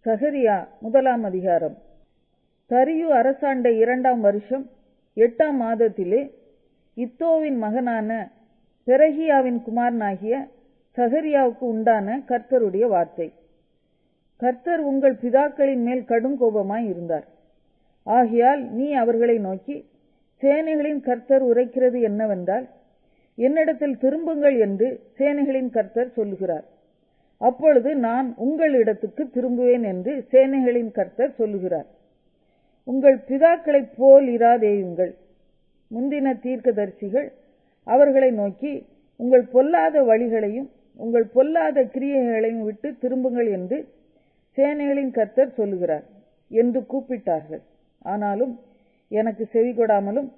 சகரியா 1 அதிகாரம். தரியு அரசாண்ட 2ஆம் வருஷம் 8ஆம் மாதத்திலே இத்தோவின் மகனான பெரகியாவின் குமாரனாகிய சகரியாவுக்கு உண்டான கர்த்தருடைய வார்த்தை. கர்த்தர் உங்கள் பிதாக்களின் மேல் கடும் கோபமாய் இருந்தார். ஆகையால் நீ அவர்களை நோக்கி, சேனைகளின் கர்த்தர் உரைக்கிறது என்னவென்றால், என்னிடத்தில் திரும்புங்கள் என்று சேனைகளின் கர்த்தர் சொல்லுகிறார். அப்பொழுது நான் உங்களிடத்துக்கு திரும்புவேன் என்று சேனைகளின் கர்த்தர் சொல்லுகிறார். உங்கள் பிதாக்களைப் போல் இராதேயுங்கள். முந்தின தீர்க்கதரிசிகள் அவர்களை நோக்கி, உங்கள் பொல்லாத வழிகளையும் உங்கள் பொல்லாத கிரியைகளையும் விட்டு திரும்புங்கள் என்று சேனைகளின் கர்த்தர் சொல்லுகிறார் என்று கூப்பிட்டார்கள். ஆனாலும் எனக்கு செவிகொடாமலும்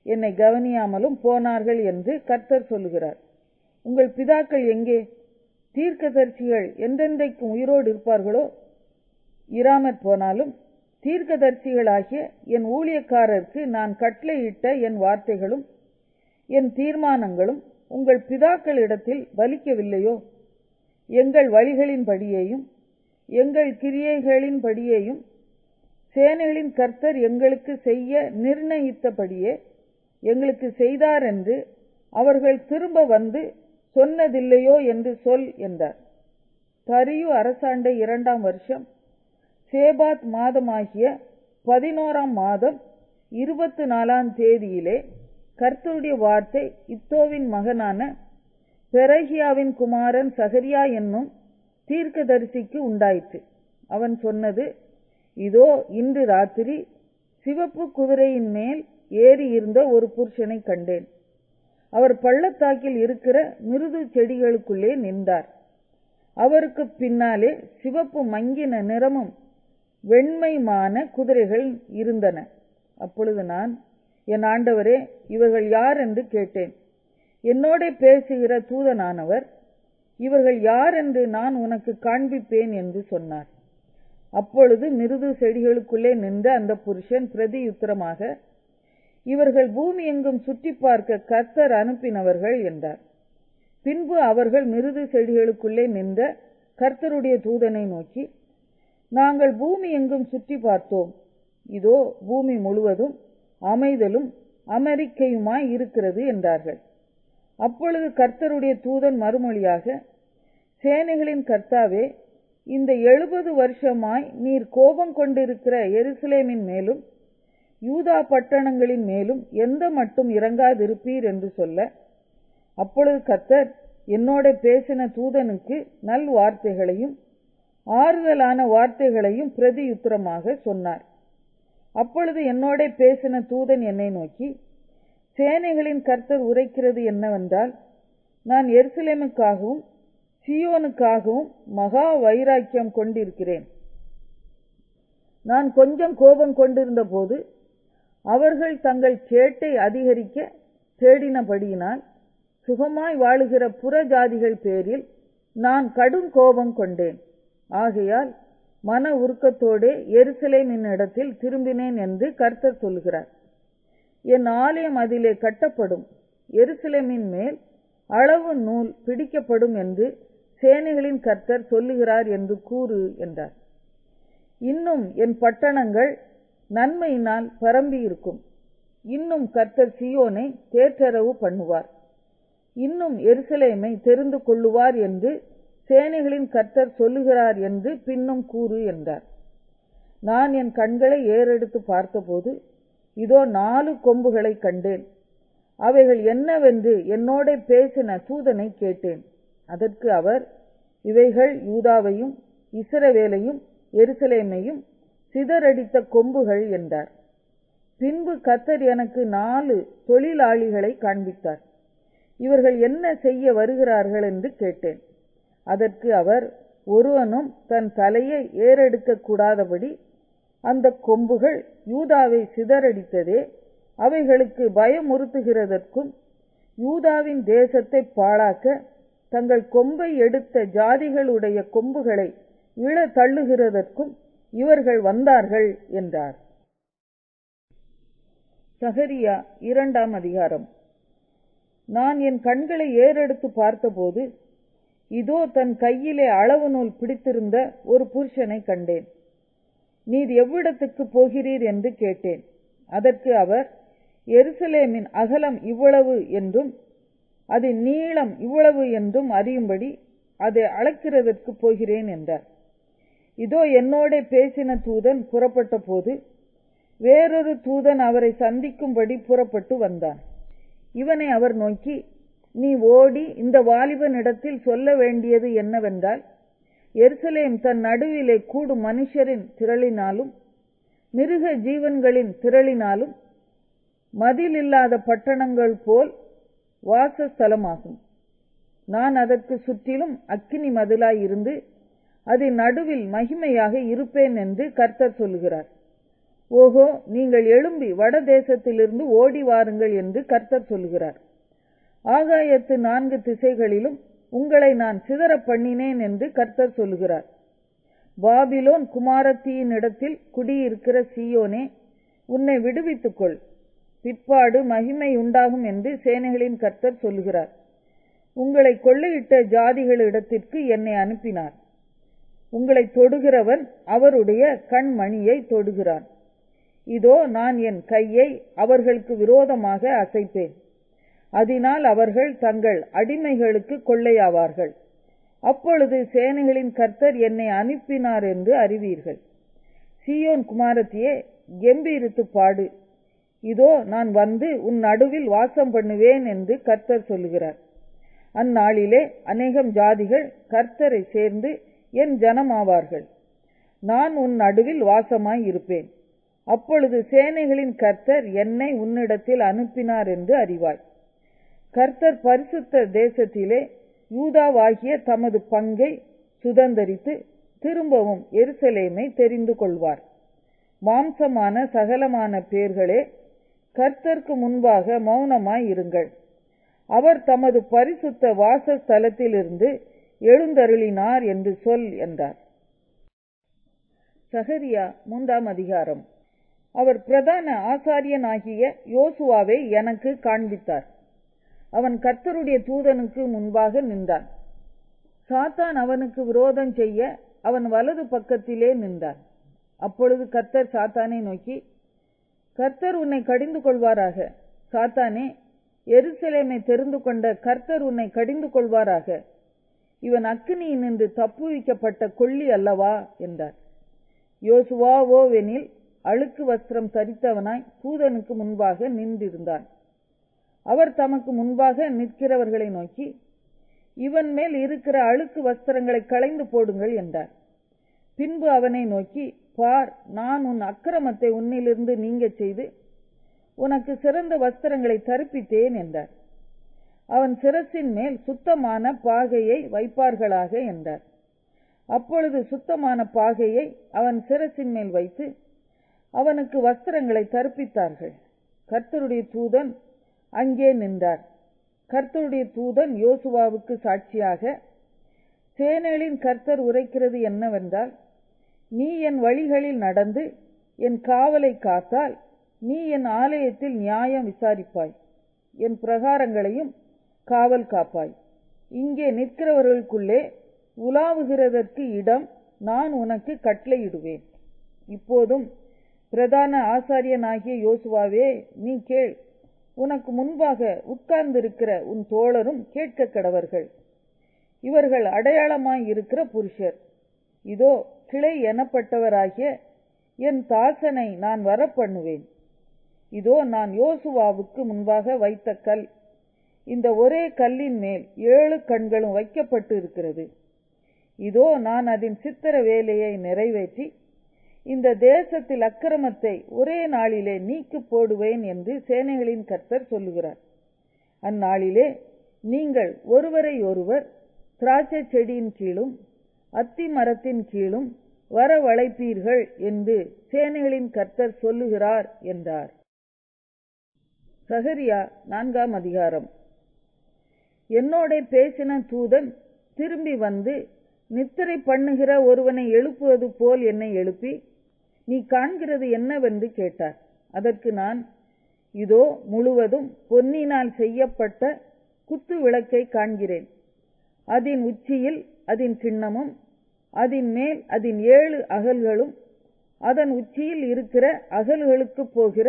என்னை கவனியாமலும் போனார்கள் என்று கர்த்தர் சொல்லுகிறார். உங்கள் பிதாக்கள் எங்கே? தீர்க்கதரிசிகள் என்றென்றைக்கும் உயிரோடு இருப்பார்களோ? இராமற் போனாலும் தீர்க்கதரிசிகளாகிய என் ஊழியக்காரருக்கு நான் கட்டளையிட்ட என் வார்த்தைகளும் என் தீர்மானங்களும் உங்கள் பிதாக்களிடத்தில் பலிக்கவில்லையோ? எங்கள் வழிகளின் படியேயும் எங்கள் கிரியைகளின் படியேயும் சேனைகளின் கர்த்தர் எங்களுக்கு செய்ய நிர்ணயித்தபடியே எங்களுக்கு செய்தார் என்று அவர்கள் திரும்ப வந்து சொன்னதில்லையோ என்று சொல் என்றார். தரியு அரசாண்ட 2ஆம் வருஷம் சேபாத் மாதமாகிய 11ஆம் மாதம் 24ஆம் தேதியிலே கர்த்தருடைய வார்த்தை இத்தோவின் மகனான பெரகியாவின் குமாரன் சகரியா என்னும் தீர்க்கதரிசிக்கு உண்டாயிற்று. அவன் சொன்னது, இதோ இன்று ராத்திரி சிவப்பு குதிரையின் மேல் ஏறி இருந்த ஒரு புருஷனை கண்டேன். அவர் பள்ளத்தாக்கில் இருக்கிற மிருது செடிகளுக்குள்ளே நின்றார். அவருக்கு பின்னாலே சிவப்பு மங்கின நிறமும் வெண்மையுமான குதிரைகள் இருந்தன. அப்பொழுது நான், என் ஆண்டவரே, இவர்கள் யார் என்று கேட்டேன். என்னோட பேசுகிற தூதனானவர், இவர்கள் யார் என்று நான் உனக்கு காண்பிப்பேன் என்று சொன்னார். அப்பொழுது மிருது செடிகளுக்குள்ளே நின்ற அந்த புருஷன் பிரதியுத்தரமாக, இவர்கள் பூமி எங்கும் சுற்றி பார்க்க கர்த்தர் அனுப்பினவர்கள் என்றார். பின்பு அவர்கள் மிருது செடிகளுக்குள்ளே நின்ற கர்த்தருடைய தூதனை நோக்கி, நாங்கள் பூமி எங்கும் சுற்றி பார்த்தோம். இதோ பூமி முழுவதும் அமைதலும் அமெரிக்கையுமாய் இருக்கிறது என்றார்கள். அப்பொழுது கர்த்தருடைய தூதன் மறுமொழியாக, சேனைகளின் கர்த்தாவே, இந்த 70 வருஷமாய் நீர் கோபம் கொண்டிருக்கிற எருசலேமின் மேலும் யூதா பட்டணங்களின் மேலும் எந்த மட்டும் இறங்காதிருப்பீர் என்று சொல்ல, அப்பொழுது கர்த்தர் என்னோட பேசின தூதனுக்கு நல் வார்த்தைகளையும் ஆறுதலான வார்த்தைகளையும் பிரதியுத்தரமாக சொன்னார். அப்பொழுது என்னோட பேசின தூதன் என்னை நோக்கி, சேனைகளின் கர்த்தர் உரைக்கிறது என்னவென்றால், நான் எருசலேமுக்காகவும் சீயோனுக்காகவும் மகா வைராக்கியம் கொண்டிருக்கிறேன். நான் கொஞ்சம் கோபம் கொண்டிருந்த போது அவர்கள் தங்கள் சேட்டை அதிகரிக்க தேடினபடியினால் சுகமாய் வாழுகிற புற ஜாதிகள் பேரில் நான் கடும் கோபம் கொண்டேன். ஆகையால் மன உருக்கத்தோடே எருசலேமின் இடத்தில் திரும்பினேன் என்று கர்த்தர் சொல்கிறார். என் ஆலயம் அதிலே கட்டப்படும், எருசலேமின் மேல் அளவு நூல் பிடிக்கப்படும் என்று சேனைகளின் கர்த்தர் சொல்லுகிறார் என்று கூறு என்றார். இன்னும் என் பட்டணங்கள் நன்மையினால் பரம்பி இருக்கும். இன்னும் கர்த்தர் சீயோனை தேற்றரவு பண்ணுவார். இன்னும் எருசலேமை தெரிந்து கொள்ளுவார் என்று சேனைகளின் கர்த்தர் சொல்லுகிறார் என்று பின்னும் கூறு என்றார். நான் என் கண்களை ஏறெடுத்து பார்த்தபோது இதோ 4 கொம்புகளை கண்டேன். அவைகள் என்னவென்று என்னோட பேசின தூதனை கேட்டேன். அதற்கு அவர், இவைகள் யூதாவையும் இஸ்ரவேலையும் எருசலேமையும் சிதறடித்த கொம்புகள் என்றார். பின்பு கர்த்தர் எனக்கு 4 தொழிலாளிகளை காண்பித்தார். இவர்கள் என்ன செய்ய வருகிறார்கள் என்று கேட்டேன். அதற்கு அவர், ஒருவனும் தன் தலையை ஏறெடுக்க கூடாதபடி அந்த கொம்புகள் யூதாவை சிதறடித்ததே அவைகளுக்கு பயமுறுத்துகிறதற்கும் யூதாவின் தேசத்தை பாழாக்க தங்கள் கொம்பை எடுத்த ஜாதிகளுடைய கொம்புகளை விழ தள்ளுகிறதற்கும் இவர்கள் வந்தார்கள் என்றார். சகரியா 2ஆம் அதிகாரம். நான் என் கண்களை ஏறெடுத்து பார்த்தபோது இதோ தன் கையிலே அளவு நூல் பிடித்திருந்த ஒரு புருஷனை கண்டேன். நீர் எவ்விடத்துக்கு போகிறீர் என்று கேட்டேன். அதற்கு அவர், எருசலேமின் அகலம் இவ்வளவு என்றும் அதன் நீளம் இவ்வளவு என்றும் அறியும்படி அதை அளக்கிறதற்கு போகிறேன் என்றார். இதோ என்னோட பேசின தூதன் புறப்பட்ட போது வேறொரு தூதன் அவரை சந்திக்கும்படி புறப்பட்டு வந்தான். இவனை அவர் நோக்கி, நீ ஓடி இந்த வாலிபனிடத்தில் சொல்ல வேண்டியது என்னவென்றால், எருசலேம் தன் நடுவிலே கூடும் மனுஷரின் திரளினாலும் மிருக ஜீவன்களின் திரளினாலும் மதில் இல்லாத பட்டணங்கள் போல் வாசஸ்தலமாகும். நான் அதற்கு சுற்றிலும் அக்கினி மதிலாய் இருந்து அதன் நடுவில் மகிமையாக இருப்பேன் என்று கர்த்தர் சொல்லுகிறார். ஓஹோ, நீங்கள் எழும்பி வட தேசத்திலிருந்து ஓடி வாருங்கள் என்று கர்த்தர் சொல்லுகிறார். ஆகாயத்து 4 திசைகளிலும் உங்களை நான் சிதற பண்ணினேன் என்று கர்த்தர் சொல்லுகிறார். பாபிலோன் குமாரத்தியின் இடத்தில் குடியிருக்கிற சீயோனே, உன்னை விடுவித்துக்கொள், பிற்பாடு மகிமை உண்டாகும் என்று சேனைகளின் கர்த்தர் சொல்லுகிறார். உங்களை கொள்ளையிட்ட ஜாதிகளிடத்திற்கு என்னை அனுப்பினார். உங்களை தொடுகிறவன் அவருடைய கண்மணியை தொடுகிறான். இதோ நான் என் கையை அவர்களுக்கு விரோதமாக அசைப்பேன். அதனால் அவர்கள் தங்கள் அடிமைகளுக்கு கொள்ளையாவார்கள். அப்பொழுது சேனைகளின் கர்த்தர் என்னை அனுப்பினார் என்று அறிவீர்கள். சீயோன் குமாரத்தியே, கெம்பீரித்து பாடு, இதோ நான் வந்து உன் நடுவில் வாசம் பண்ணுவேன் என்று கர்த்தர் சொல்லுகிறார். அந்நாளிலே அநேகம் ஜாதிகள் கர்த்தரை சேர்ந்து என் ஜனமாவார்கள். நான் உன் நடுவில் வாசமாய் இருப்பேன். அப்பொழுது சேனைகளின் கர்த்தர் என்னை உன்னிடத்தில் அனுப்பினார் என்று அறிவாய். கர்த்தர் பரிசுத்த தேசத்திலே யூதாவாகிய தமது பங்கை சுதந்தரித்து திரும்பவும் எருசலேமை தெரிந்து கொள்வார். மாம்சமான சகலமான பேர்களே, கர்த்தருக்கு முன்பாக மௌனமாய் இருங்கள். அவர் தமது பரிசுத்த வாசஸ்தலத்திலிருந்து எழுந்தருளினார் என்று சொல் என்றார். சகரியா 3ஆம் அதிகாரம். அவர் பிரதான ஆசாரியனாகிய யோசுவாவை எனக்கு காண்பித்தார். அவன் கர்த்தருடைய தூதனுக்கு முன்பாக நின்றான். சாத்தான் அவனுக்கு விரோதம் செய்ய அவன் வலது பக்கத்திலே நின்றான். அப்பொழுது கர்த்தர் சாத்தானை நோக்கி, கர்த்தர் உன்னை கடிந்து கொள்வாராக. சாத்தானே, எருசலேமை தெரிந்து கொண்ட கர்த்தர் உன்னை கடிந்து கொள்வாராக. இவன் அக்கினியினின்று தப்புவிக்கப்பட்ட கொள்ளி அல்லவா என்றார். யோசுவாவோவெனில் அழுக்கு வஸ்திரம் தரித்தவனாய் தூதனுக்கு முன்பாக நின்றிருந்தான். அவர் தமக்கு முன்பாக நிற்கிறவர்களை நோக்கி, இவன் மேல் இருக்கிற அழுக்கு வஸ்திரங்களை களைந்து போடுங்கள் என்றார். பின்பு அவனை நோக்கி, பார், நான் உன் அக்கிரமத்தை உன்னிலிருந்து நீங்க செய்து உனக்கு சிறந்த வஸ்திரங்களை தரிப்பித்தேன் என்றார். அவன் சிரசின் மேல் சுத்தமான பாகையை வைப்பார்களாக என்றார். அப்பொழுது சுத்தமான பாகையை அவன் சிரசின் மேல் வைத்து அவனுக்கு வஸ்திரங்களை தரிப்பித்தார்கள். கர்த்தருடைய தூதன் அங்கே நின்றார். கர்த்தருடைய தூதன் யோசுவாவுக்கு சாட்சியாக, சேனைகளின் கர்த்தர் உரைக்கிறது என்னவென்றால், நீ என் வழிகளில் நடந்து என் காவலை காத்தால் நீ என் ஆலயத்தில் நியாயம் விசாரிப்பாய், என் பிரகாரங்களையும் காவல் காப்பாய். இங்கே நிற்கிறவர்களுக்குள்ளே உலாவுகிறதற்கு இடம் நான் உனக்கு கட்டளையிடுவேன். இப்போதும் பிரதான ஆசாரியனாகிய யோசுவாவே, நீ கேள். உனக்கு முன்பாக உட்கார்ந்திருக்கிற உன் தோழரும் கேட்க கடவர்கள். இவர்கள் அடையாளமாய் இருக்கிற புருஷர். இதோ கிளை எனப்பட்டவராகிய என் தாசனை நான் வரப்பண்ணுவேன். இதோ நான் யோசுவாவுக்கு முன்பாக வைத்த கல். இந்த ஒரே கல்லின் மேல் 7 கண்களும் வைக்கப்பட்டு இருக்கிறது. இதோ நான் அதன் சித்திர வேலையை நிறைவேற்றி இந்த தேசத்தில் அக்கிரமத்தை ஒரே நாளிலே நீக்கி போடுவேன் என்று சேனைகளின் கர்த்தர் சொல்லுகிறார். அந்நாளிலே நீங்கள் ஒருவரை ஒருவர் திராட்சை செடியின் கீழும் அத்தி மரத்தின் கீழும் வரவழைப்பீர்கள் என்று சேனைகளின் கர்த்தர் சொல்லுகிறார் என்றார். சகரியா 4ஆம் அதிகாரம். என்னோட பேசின தூதன் திரும்பி வந்து நித்திரை பண்ணுகிற ஒருவனை எழுப்புவது போல் என்னை எழுப்பி, நீ காண்கிறது என்னவென்று கேட்டார். அதற்கு நான், இதோ முழுவதும் பொன்னினால் செய்யப்பட்ட குத்து விளக்கை காண்கிறேன். அதன் உச்சியில் அதன் கிண்ணமும் அதன் மேல் அதன் 7 அகல்களும் அதன் உச்சியில் இருக்கிற அகல்களுக்கு போகிற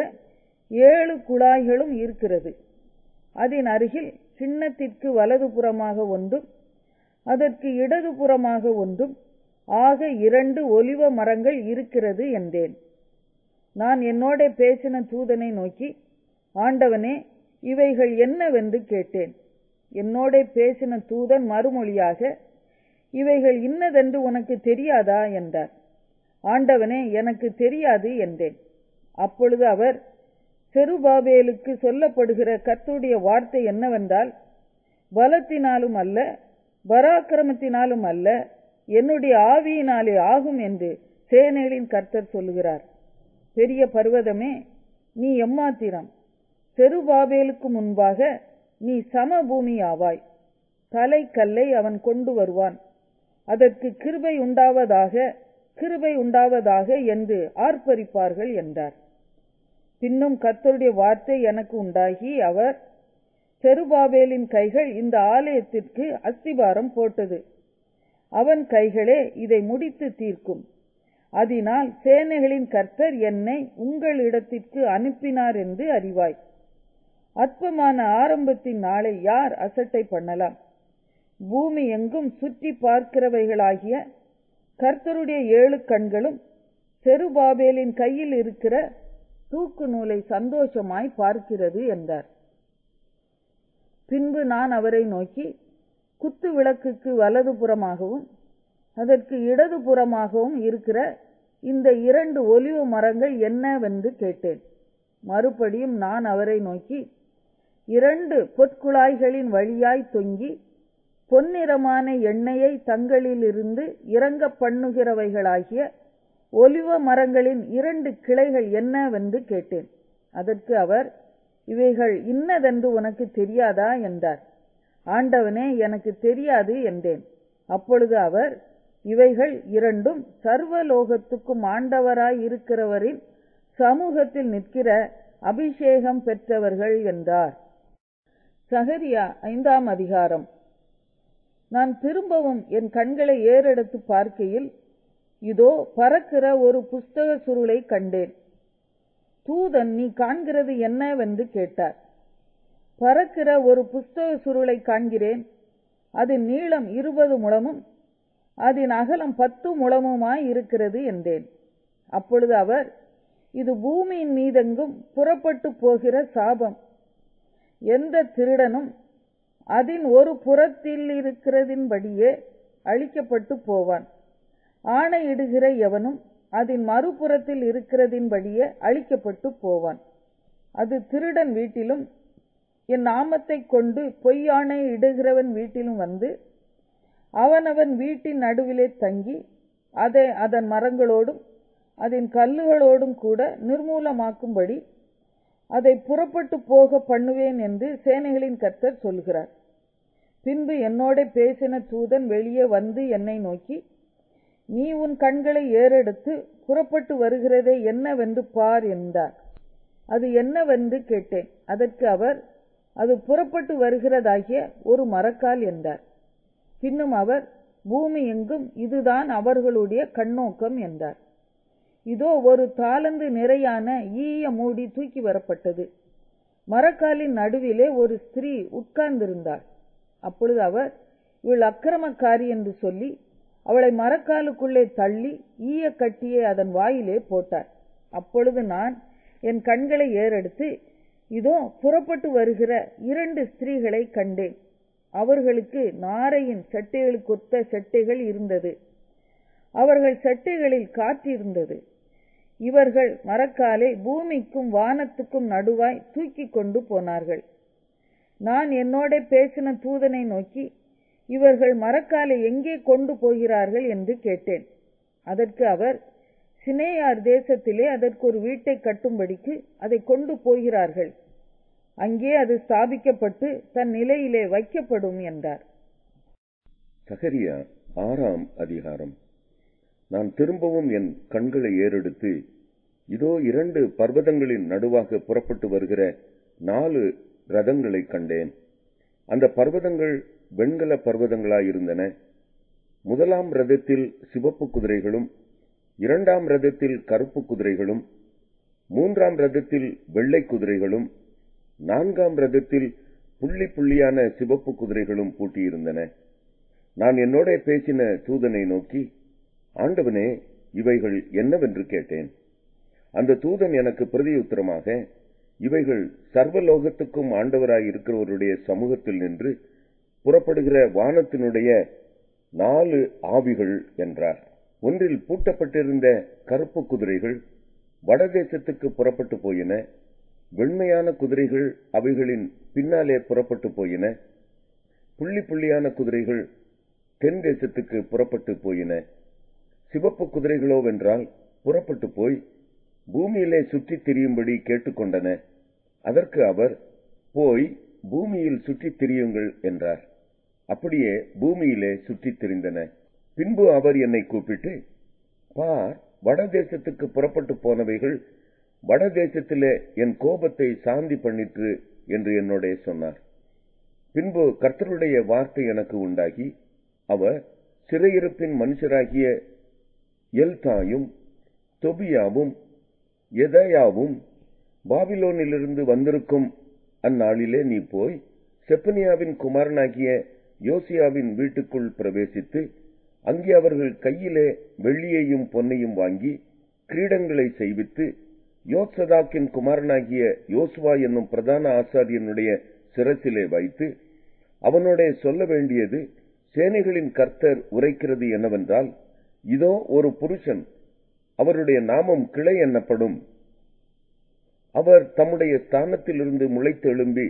7 குழாய்களும் இருக்கிறது. அதன் அருகில் சின்னத்திற்கு வலதுபுறமாக ஒன்றும் அதற்கு இடதுபுறமாக ஒன்றும் ஆக 2 ஒலிவ மரங்கள் இருக்கிறது என்றேன். நான் என்னோட பேசின தூதனை நோக்கி, ஆண்டவனே, இவைகள் என்னவென்று கேட்டேன். என்னோட பேசின தூதன் மறுமொழியாக, இவைகள் இன்னதென்று உனக்கு தெரியாதா என்றார். ஆண்டவனே, எனக்கு தெரியாது என்றேன். அப்பொழுது அவர், செருபாபேலுக்கு சொல்லப்படுகிற கர்த்தருடைய வார்த்தை என்னவென்றால், பலத்தினாலும் அல்ல, பராக்கிரமத்தினாலும் அல்ல, என்னுடைய ஆவியினாலே ஆகும் என்று சேனைகளின் கர்த்தர் சொல்லுகிறார். பெரிய பர்வதமே, நீ எம்மாத்திரம்! செருபாபேலுக்கு முன்பாக நீ சமபூமி ஆவாய். தலைக்கல்லை அவன் கொண்டு வருவான், அதற்கு கிருபை உண்டாவதாக, கிருபை உண்டாவதாக என்று ஆர்ப்பரிப்பார்கள் என்றார். பின்னும் கர்த்தருடைய வார்த்தை எனக்கு உண்டாகி, அவர், செருபாபேலின் கைகள் இந்த ஆலயத்திற்கு அஸ்திபாரம் போட்டது. அவன் கைகளே இதை முடித்து தீர்க்கும். அதனால் சேனைகளின் கர்த்தர் என்னை உங்களிடத்திற்கு அனுப்பினார் என்று அறிவாய். அற்பமான ஆரம்பத்தின் நாளை யார் அசட்டை பண்ணலாம்? பூமி எங்கும் சுற்றி பார்க்கிறவைகளாகிய கர்த்தருடைய 7 கண்களும் செருபாபேலின் கையில் இருக்கிற தூக்கு நூலை சந்தோஷமாய் பார்க்கிறது என்றார். பின்பு நான் அவரை நோக்கி, குத்து விளக்குக்கு வலதுபுறமாகவும் அதற்கு இடதுபுறமாகவும் இருக்கிற இந்த 2 ஒலிவ மரங்கள் என்னவென்று கேட்டேன். மறுபடியும் நான் அவரை நோக்கி, 2 பொற்குழாய்களின் வழியாய் தொங்கி பொன்னிறமான எண்ணெயை தங்களிலிருந்து இறங்க பண்ணுகிறவைகளாகிய ஒலிவ மரங்களின் 2 கிளைகள் என்னவென்று கேட்டேன். அதற்கு அவர், இவைகள் இன்னதென்று உனக்கு தெரியாதா என்றார். ஆண்டவனே, எனக்கு தெரியாது என்றேன். அப்பொழுது அவர், இவைகள் 2 சர்வலோகத்துக்கும் ஆண்டவராய் இருக்கிறவரின் சமூகத்தில் நிற்கிற அபிஷேகம் பெற்றவர்கள் என்றார். சகரியா 5ஆம் அதிகாரம். நான் திரும்பவும் என் கண்களை ஏறெடுத்து பார்க்கையில், இதோ பறக்கிற ஒரு புஸ்தக சுருளை கண்டேன். தூதன், நீ காண்கிறது என்னவென்று கேட்டார். பறக்கிற ஒரு புஸ்தக சுருளை காண்கிறேன். அதன் நீளம் 20 முழமும் அதன் அகலம் 10 முழமுமாய் இருக்கிறது என்றேன். அப்பொழுது அவர், இது பூமியின் மீதெங்கும் புறப்பட்டு போகிற சாபம். எந்த திருடனும் அதன் ஒரு புறத்தில் இருக்கிறதின்படியே அழிக்கப்பட்டு போவான். ஆணையிடுகிற எவனும் அதன் மறுபுறத்தில் இருக்கிறதின்படியே அழிக்கப்பட்டு போவான். அது திருடன் வீட்டிலும் என் நாமத்தை கொண்டு பொய்யானை இடுகிறவன் வீட்டிலும் வந்து அவனவன் வீட்டின் நடுவிலே தங்கி அதை அதன் மரங்களோடும் அதன் கல்லுகளோடும் கூட நிர்மூலமாக்கும்படி அதை புறப்பட்டு போக பண்ணுவேன் என்று சேனைகளின் கர்த்தர் சொல்கிறார். பின்பு என்னோட பேசின தூதன் வெளியே வந்து என்னை நோக்கி, நீ உன் கண்களை ஏறெடுத்து புறப்பட்டு வருகிறதை என்னவென்று பார் என்றார். அது என்னவென்று கேட்டேன். அதற்கு அவர், அது புறப்பட்டு வருகிறதாகிய ஒரு மரக்கால் என்றார். பின்னும் அவர், பூமி எங்கும் இதுதான் அவர்களுடைய கண்ணோக்கம் என்றார். இதோ ஒரு தாலந்து நிறையான ஈய மூடி தூக்கி வரப்பட்டது. மரக்காலின் நடுவிலே ஒரு ஸ்திரீ உட்கார்ந்திருந்தாள். அப்பொழுது அவர், இவள் அக்கிரமக்காரி என்று சொல்லி அவளை மரக்காலுக்குள்ளே தள்ளி ஈய கட்டியை அதன் வாயிலே போட்டார். அப்பொழுது நான் என் கண்களை ஏறெடுத்து, இதோ புறப்பட்டு வருகிற 2 ஸ்திரீகளை கண்டேன். அவர்களுக்கு நாரையின் செட்டைகளுக்கொத்த செட்டைகள் இருந்தது. அவர்கள் செட்டைகளில் காற்று இருந்தது. இவர்கள் மரக்காலை பூமிக்கும் வானத்துக்கும் நடுவாய் தூக்கி கொண்டு போனார்கள். நான் என்னோட பேசின தூதனை நோக்கி, இவர்கள் மரக்காலை எங்கே கொண்டு போகிறார்கள் என்று கேட்டேன். அதற்கு அவர், சினேயார் தேசத்திலே அதற்கு ஒரு வீட்டை கட்டும்படிக்கு அதை கொண்டு போகிறார்கள். அங்கே அது ஸ்தாபிக்கப்பட்டு தன் நிலையிலே வைக்கப்படும் என்றார். சகரியா 6ஆம் அதிகாரம். நான் திரும்பவும் என் கண்களை ஏறெடுத்து, இதோ 2 பர்வதங்களின் நடுவாக புறப்பட்டு வருகிற 4 ரதங்களை கண்டேன். அந்த பர்வதங்கள் வெண்கல பர்வதங்களாயிருந்தன. முதலாம் ரதத்தில் சிவப்பு குதிரைகளும் 2ஆம் ரதத்தில் கருப்பு குதிரைகளும் 3ஆம் ரதத்தில் வெள்ளை குதிரைகளும் 4ஆம் ரதத்தில் புள்ளி புள்ளியான சிவப்பு குதிரைகளும் பூட்டியிருந்தன. நான் என்னோட பேசின தூதனை நோக்கி, ஆண்டவனே, இவைகள் என்னவென்று கேட்டேன். அந்த தூதன் எனக்கு பிரதியுத்தரமாக, இவைகள் சர்வலோகத்துக்கும் ஆண்டவராய் இருக்கிறவருடைய சமூகத்தில் நின்று புறப்படுகிற வானத்தினுடைய 4 ஆவிகள் என்றார். ஒன்றில் பூட்டப்பட்டிருந்த கருப்பு குதிரைகள் வடதேசத்துக்கு புறப்பட்டு போயின. வெண்மையான குதிரைகள் அவைகளின் பின்னாலே புறப்பட்டு போயின. புள்ளி புள்ளியான குதிரைகள் தென் தேசத்துக்கு புறப்பட்டு போயின. சிவப்பு குதிரைகளோவென்றால் புறப்பட்டு போய் பூமியிலே சுற்றித் திரியும்படி கேட்டுக்கொண்டன. அதற்கு அவர், போய் பூமியில் சுற்றித் திரியுங்கள் என்றார். அப்படியே பூமியிலே சுற்றித் திரிந்தன. பின்பு அவர் என்னை கூப்பிட்டு, பார், வடதேசத்துக்கு புறப்பட்டு போனவைகள் வடதேசத்திலே என் கோபத்தை சாந்தி பண்ணிற்று என்று என்னோட சொன்னார். பின்பு கர்த்தருடைய வார்த்தை எனக்கு உண்டாகி, அவர் சிறையிருப்பின் மனுஷராகிய எல்தாயும் தொபியாவும் எதாயாவும் பாபிலோனிலிருந்து வந்திருக்கும் அந்நாளிலே நீ போய் செப்பனியாவின் குமாரனாகிய யோசியாவின் வீட்டுக்குள் பிரவேசித்து அங்கே அவர்கள் கையிலே வெள்ளியையும் பொன்னையும் வாங்கி கிரீடங்களை செய்வித்து யோத்சதாக்கின் குமாரனாகிய யோசுவா என்னும் பிரதான ஆசாரியனுடைய சிரசிலே வைத்து அவனோட சொல்ல வேண்டியது, சேனைகளின் கர்த்தர் உரைக்கிறது என்னவென்றால், இதோ ஒரு புருஷன், அவருடைய நாமம் கிளை என்னப்படும். அவர் தம்முடைய ஸ்தானத்திலிருந்து முளைத்தெழும்பி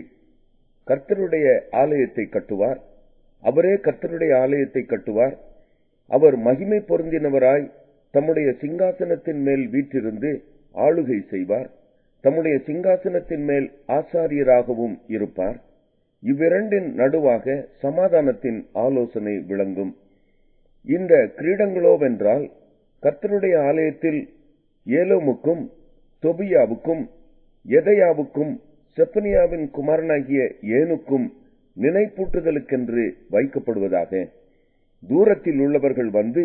கர்த்தருடைய ஆலயத்தை கட்டுவார். அவரே கர்த்தருடைய ஆலயத்தை கட்டுவார். அவர் மகிமை பொருந்தினவராய் தம்முடைய சிங்காசனத்தின் மேல் வீற்றிருந்து ஆளுகை செய்வார். தம்முடைய சிங்காசனத்தின் மேல் ஆசாரியராகவும் இருப்பார். இவ்விரண்டின் நடுவாக சமாதானத்தின் ஆலோசனை விளங்கும். இந்த கிரீடங்களோவென்றால் கர்த்தருடைய ஆலயத்தில் ஏலோமுக்கும் தொபியாவுக்கும் எதையாவுக்கும் செப்பனியாவின் குமாரனாகிய ஏனுக்கும் நினைப்பூட்டுதலுக்கென்று வைக்கப்படுவதாக. தூரத்தில் உள்ளவர்கள் வந்து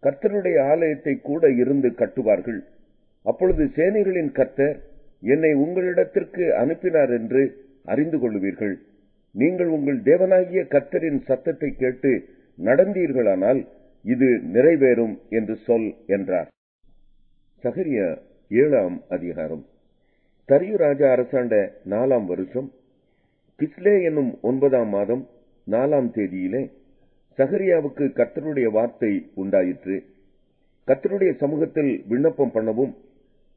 கர்த்தருடைய ஆலயத்தை கூட இருந்து கட்டுவார்கள். அப்பொழுது சேனைகளின் கர்த்தர் என்னை உங்களிடத்திற்கு அனுப்பினார் என்று அறிந்து கொள்வீர்கள். நீங்கள் உங்கள் தேவனாகிய கர்த்தரின் சத்தத்தை கேட்டு நடந்தீர்களானால் இது நிறைவேறும் என்று சொல் என்றார். சகரியா 7ஆம் அதிகாரம். தரியு ராஜா அரசாண்ட 4ஆம் வருஷம் கிஸ்லே என்னும் 9ஆம் மாதம் 4ஆம் தேதியிலே சகரியாவுக்கு கர்த்தருடைய வார்த்தை உண்டாயிற்று. கர்த்தருடைய சமூகத்தில் விண்ணப்பம் பண்ணவும்,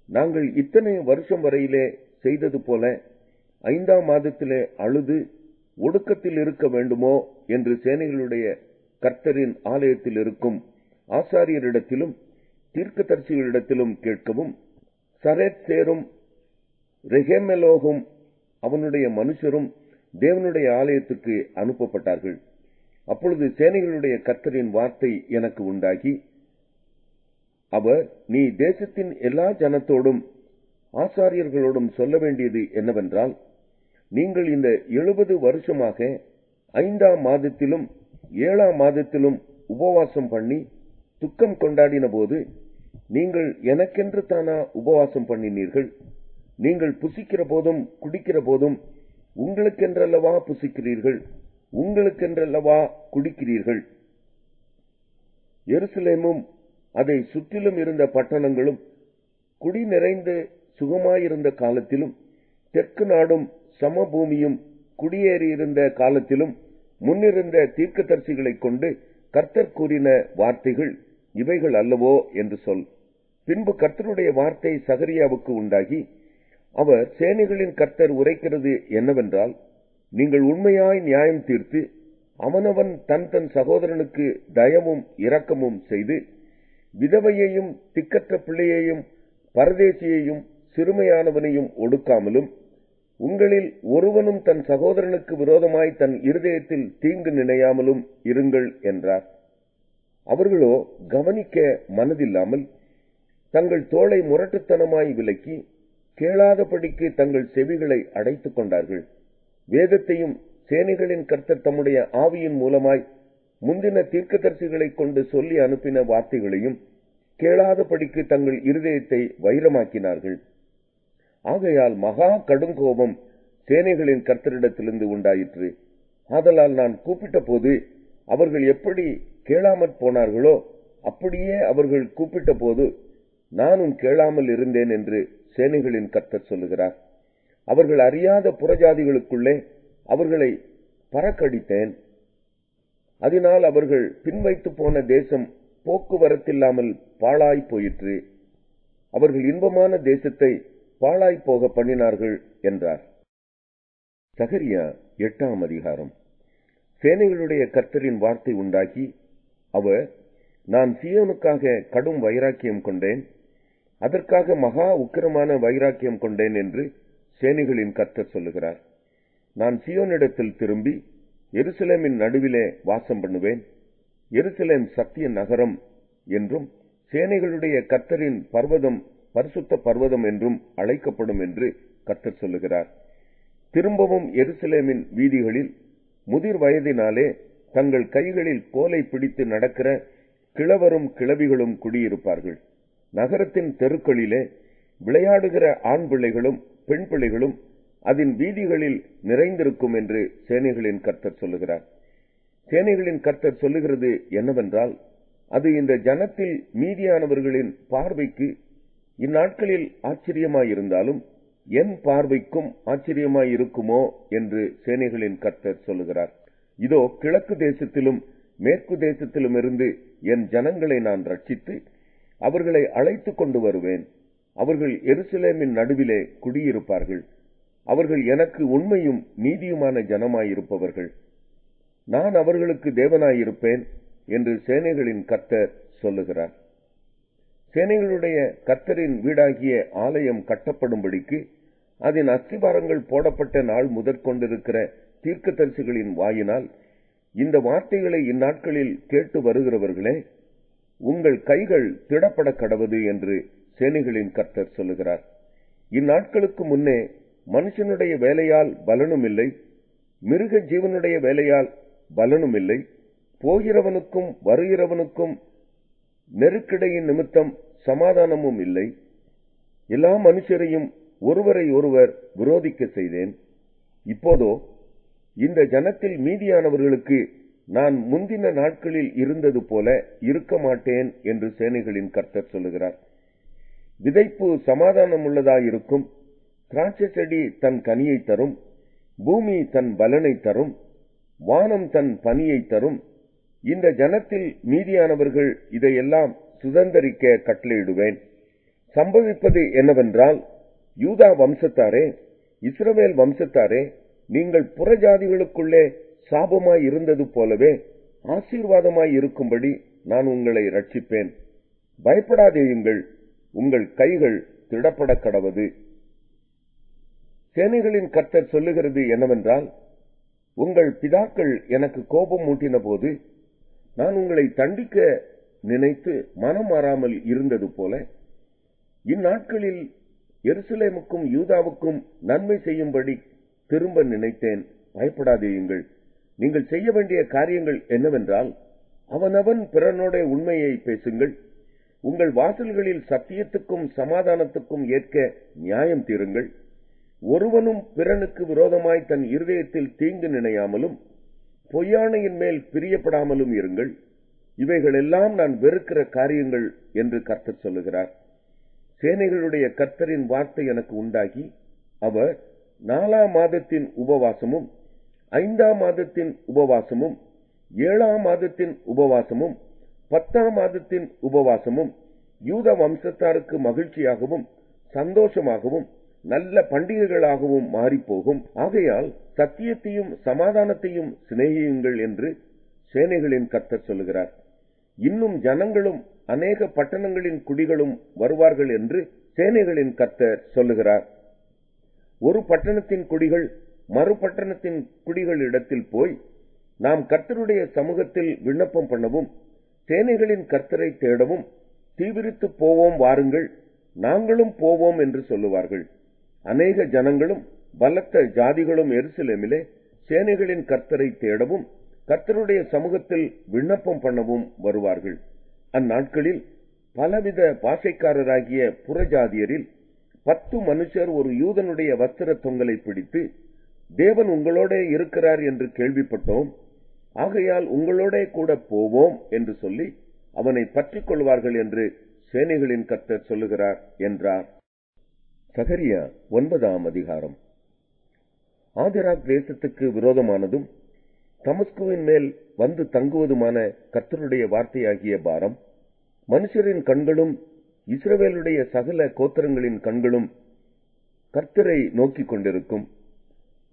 நாங்கள் இத்தனை வருஷம் வரையிலே செய்தது போல 5ஆம் மாதத்திலே அழுது ஒடுக்கத்தில் இருக்க வேண்டுமோ என்று சேனைகளுடைய கர்த்தரின் ஆலயத்தில் இருக்கும் ஆசாரியரிடத்திலும் தீர்க்கதரிசிகளிடத்திலும் கேட்கவும், சரேத் சேரும் ரெகெமெலோகும் அவனுடைய மனுஷரும் தேவனுடைய ஆலயத்துக்கு அனுப்பப்பட்டார்கள். அப்பொழுது சேனைகளுடைய கர்த்தரின் வார்த்தை எனக்கு உண்டாகி, அவர், நீ தேசத்தின் எல்லா ஜனத்தோடும் ஆசாரியர்களோடும் சொல்ல வேண்டியது என்னவென்றால், நீங்கள் இந்த 70 வருஷமாக 5ஆம் மாதத்திலும் 7ஆம் மாதத்திலும் உபவாசம் பண்ணி துக்கம் கொண்டாடின போது நீங்கள் எனக்கென்று தானா உபவாசம் பண்ணினீர்கள்? நீங்கள் புசிக்கிற போதும் குடிக்கிற போதும் உங்களுக்கென்றல்லவா புசிக்கிறீர்கள், உங்களுக்கென்றல்லவா குடிக்கிறீர்கள்? எருசலேமும் அதை சுற்றிலும் இருந்த பட்டணங்களும் குடி நிறைந்து சுகமாயிருந்த காலத்திலும் தெற்கு நாடும் சமபூமியும் குடியேறியிருந்த காலத்திலும் முன்னிருந்த தீர்க்கதரிசிகளைக் கொண்டு கர்த்தர் கூறின வார்த்தைகள் இவைகள் அல்லவோ என்று சொல். பின்பு கர்த்தருடைய வார்த்தை சகரியாவுக்கு உண்டாகி, அவர், சேனைகளின் கர்த்தர் உரைக்கிறது என்னவென்றால், நீங்கள் உண்மையாய் நியாயம் தீர்த்து அவனவன் தன் தன் சகோதரனுக்கு தயவும் இரக்கமும் செய்து விதவையையும் திக்கற்ற பிள்ளையையும் பரதேசியையும் சிறுமையானவனையும் ஒடுக்காமலும் உங்களில் ஒருவனும் தன் சகோதரனுக்கு விரோதமாய் தன் இருதயத்தில் தீங்கு நினையாமலும் இருங்கள் என்றார். அவர்களோ கவனிக்க மனதில்லாமல் தங்கள் தோளை முரட்டுத்தனமாய் விலக்கி கேளாதபடிக்கு தங்கள் செவிகளை அடைத்துக் கொண்டார்கள். வேதத்தையும் சேனைகளின் கர்த்தர் தம்முடைய ஆவியின் மூலமாய் முந்தின தீர்க்கதரிசிகளைக் கொண்டு சொல்லி அனுப்பின வார்த்தைகளையும் கேளாதபடிக்கு தங்கள் இருதயத்தை வைரமாக்கினார்கள். ஆகையால் மகா கடுங்கோபம் சேனைகளின் கர்த்தரிடத்திலிருந்து உண்டாயிற்று. ஆதலால் நான் கூப்பிட்ட போது அவர்கள் எப்படி கேளாமற் போனார்களோ அப்படியே அவர்கள் கூப்பிட்ட போது நானும் கேளாமல் இருந்தேன் என்று சேனைகளின் கர்த்தர் சொல்லுகிறார். அவர்கள் அறியாத புறஜாதிகளுக்குள்ளே அவர்களை பறக்கடித்தேன். அதனால் அவர்கள் பின்வைத்து போன தேசம் போக்குவரத்தில்லாமல் பாழாய் போயிற்று. அவர்கள் இன்பமான தேசத்தை பாழாய் போக பண்ணினார்கள் என்றார். சகரியா 8ஆம் அதிகாரம். சேனைகளுடைய கர்த்தரின் வார்த்தை உண்டாகி அவர், நான் சீயோனுக்காக கடும் வைராக்கியம் கொண்டேன், அதற்காக மகா உக்கிரமான வைராக்கியம் கொண்டேன் என்று சேனைகளின் கர்த்தர் சொல்லுகிறார். நான் சீயோனிடத்தில் திரும்பி எருசலேமின் நடுவிலே வாசம் பண்ணுவேன். எருசலேம் சத்திய நகரம் என்றும் சேனைகளுடைய கர்த்தரின் பர்வதம் பரிசுத்த பர்வதம் என்றும் அழைக்கப்படும் என்று கர்த்தர் சொல்லுகிறார். திரும்பவும் எருசலேமின் வீதிகளில் முதிர் வயதினாலே தங்கள் கைகளில் கோலை பிடித்து நடக்கிற கிழவரும் கிழவிகளும் குடியிருப்பார்கள். நகரத்தின் தெருக்களிலே விளையாடுகிற ஆண் பிள்ளைகளும் பெண் பிள்ளைகளும் அதன் வீதிகளில் நிறைந்திருக்கும் என்று சேனைகளின் கர்த்தர் சொல்லுகிறார். சேனைகளின் கர்த்தர் சொல்லுகிறது என்னவென்றால், அது இந்த ஜனத்தில் மீதியானவர்களின் பார்வைக்கு இந்நாட்களில் ஆச்சரியமாயிருந்தாலும் என் பார்வைக்கும் ஆச்சரியமாயிருக்குமோ என்று சேனைகளின் கர்த்தர் சொல்லுகிறார். இதோ கிழக்கு தேசத்திலும் மேற்கு தேசத்திலும் இருந்து என் ஜனங்களை நான் ரட்சித்து அவர்களை அழைத்து கொண்டு வருவேன். அவர்கள் எருசலேமின் நடுவிலே குடியிருப்பார்கள். அவர்கள் எனக்கு உண்மையும் நீதியுமான ஜனமாயிருப்பவர்கள். நான் அவர்களுக்கு தேவனாயிருப்பேன் என்று சேனைகளின் கர்த்தர் சொல்லுகிறார். சேனைகளுடைய கர்த்தரின் வீடாகிய ஆலயம் கட்டப்படும்படிக்கு அதன் அஸ்திபாரங்கள் போடப்பட்ட நாள் முதற்கொண்டிருக்கிற தீர்க்கதரிசிகளின் வாயினால் இந்த வார்த்தைகளை இந்நாட்களில் கேட்டு வருகிறவர்களே, உங்கள் கைகள் திடப்பட கடவது என்று சேனைகளின் கர்த்தர் சொல்லுகிறார். இந்நாட்களுக்கு முன்னே மனுஷனுடைய வேலையால் பலனும் இல்லை, மிருக ஜீவனுடைய வேலையால் பலனும் இல்லை, போகிறவனுக்கும் வருகிறவனுக்கும் நெருக்கிடையின் நிமித்தம் சமாதானமும் இல்லை. எல்லா மனுஷரையும் ஒருவரை ஒருவர் விரோதிக்க செய்தேன். இப்போதோ இந்த ஜனத்தில் மீதியானவர்களுக்கு நான் முந்தின நாட்களில் இருந்தது போல இருக்க மாட்டேன் என்று சேனைகளின் கர்த்தர் சொல்லுகிறார். விதைப்பு சமாதானம் உள்ளதாயிருக்கும், திராட்சை செடி தன் கனியை தரும், பூமி தன் பலனை தரும், வானம் தன் பனியை தரும். இந்த ஜனத்தில் மீதியானவர்கள் இதையெல்லாம் சுதந்தரிக்க கட்டளையிடுவேன். சம்பவிப்பது என்னவென்றால், யூதா வம்சத்தாரே, இஸ்ரவேல் வம்சத்தாரே, நீங்கள் புறஜாதிகளுக்குள்ளே சாபமாய் இருந்தது போலவே ஆசீர்வாதமாய் இருக்கும்படி நான் உங்களை ரட்சிப்பேன். பயப்படாதேயுங்கள், உங்கள் கைகள் திடப்பட கடவது. சேனைகளின் கர்த்தர் சொல்லுகிறது என்னவென்றால், உங்கள் பிதாக்கள் எனக்கு கோபம் மூட்டின போது நான் உங்களை தண்டிக்க நினைத்து மனம் மாறாமல் இருந்தது போல இந்நாட்களில் எருசலேமுக்கும் யூதாவுக்கும் நன்மை செய்யும்படி திரும்ப நினைத்தேன். பயப்படாதேயுங்கள். நீங்கள் செய்ய வேண்டிய காரியங்கள் என்னவென்றால், அவனவன் பிறனோட உண்மையை பேசுங்கள். உங்கள் வாசல்களில் சத்தியத்துக்கும் சமாதானத்துக்கும் ஏற்க நியாயம் தீருங்கள். ஒருவனும் பிறனுக்கு விரோதமாய் தன் இருதயத்தில் தீங்கு நினையாமலும் பொய்யானையின் மேல் பிரியப்படாமலும் இருங்கள். இவைகளெல்லாம் நான் வெறுக்கிற காரியங்கள் என்று கர்த்தர் சொல்லுகிறார். சேனைகளுடைய கர்த்தரின் வார்த்தை எனக்கு உண்டாகி, அவர் 4ஆம் மாதத்தின் உபவாசமும் 5ஆம் மாதத்தின் உபவாசமும் 7ஆம் மாதத்தின் உபவாசமும் 10ஆம் மாதத்தின் உபவாசமும் யூத வம்சத்தாருக்கு மகிழ்ச்சியாகவும் சந்தோஷமாகவும் நல்ல பண்டிகைகளாகவும் மாறிப்போகும். ஆகையால் சத்தியத்தையும் சமாதானத்தையும் சிநேகியுங்கள் என்று சேனைகளின் கர்த்தர் சொல்லுகிறார். இன்னும் ஜனங்களும் அநேக பட்டணங்களின் குடிகளும் வருவார்கள் என்று சேனைகளின் கர்த்தர் சொல்லுகிறார். ஒரு பட்டணத்தின் குடிகள் மறுபட்டணத்தின் குடிகளிடத்தில் போய், நாம் கர்த்தருடைய சமூகத்தில் விண்ணப்பம் பண்ணவும் சேனைகளின் கர்த்தரை தேடவும் தீவிரித்து போவோம், வாருங்கள், நாங்களும் போவோம் என்று சொல்லுவார்கள். அநேக ஜனங்களும் பலத்த ஜாதிகளும் எருசலேமிலே சேனைகளின் கர்த்தரை தேடவும் கர்த்தருடைய சமூகத்தில் விண்ணப்பம் பண்ணவும் வருவார்கள். அந்நாட்களில் பலவித பாஷைக்காரராகிய புறஜாதியரில் 10 மனுஷர் ஒரு யூதனுடைய வஸ்திர தொங்கலை பிடித்து, தேவன் உங்களோட இருக்கிறார் என்று கேள்விப்பட்டோம், ஆகையால் உங்களோட கூட போவோம் என்று சொல்லி அவனை பற்றிக் கொள்வார்கள் என்று சேனைகளின் கர்த்தர் சொல்லுகிறார் என்றார். சகரியா 9ஆம் அதிகாரம். ஆதிராக் தேசத்துக்கு விரோதமானதும் தமஸ்குவின் மேல் வந்து தங்குவதுமான கர்த்தருடைய வார்த்தையாகிய பாரம் மனுஷரின் கண்களும் இஸ்ரவேலுடைய சகல கோத்திரங்களின் கண்களும் கர்த்தரை நோக்கிக் கொண்டிருக்கும்.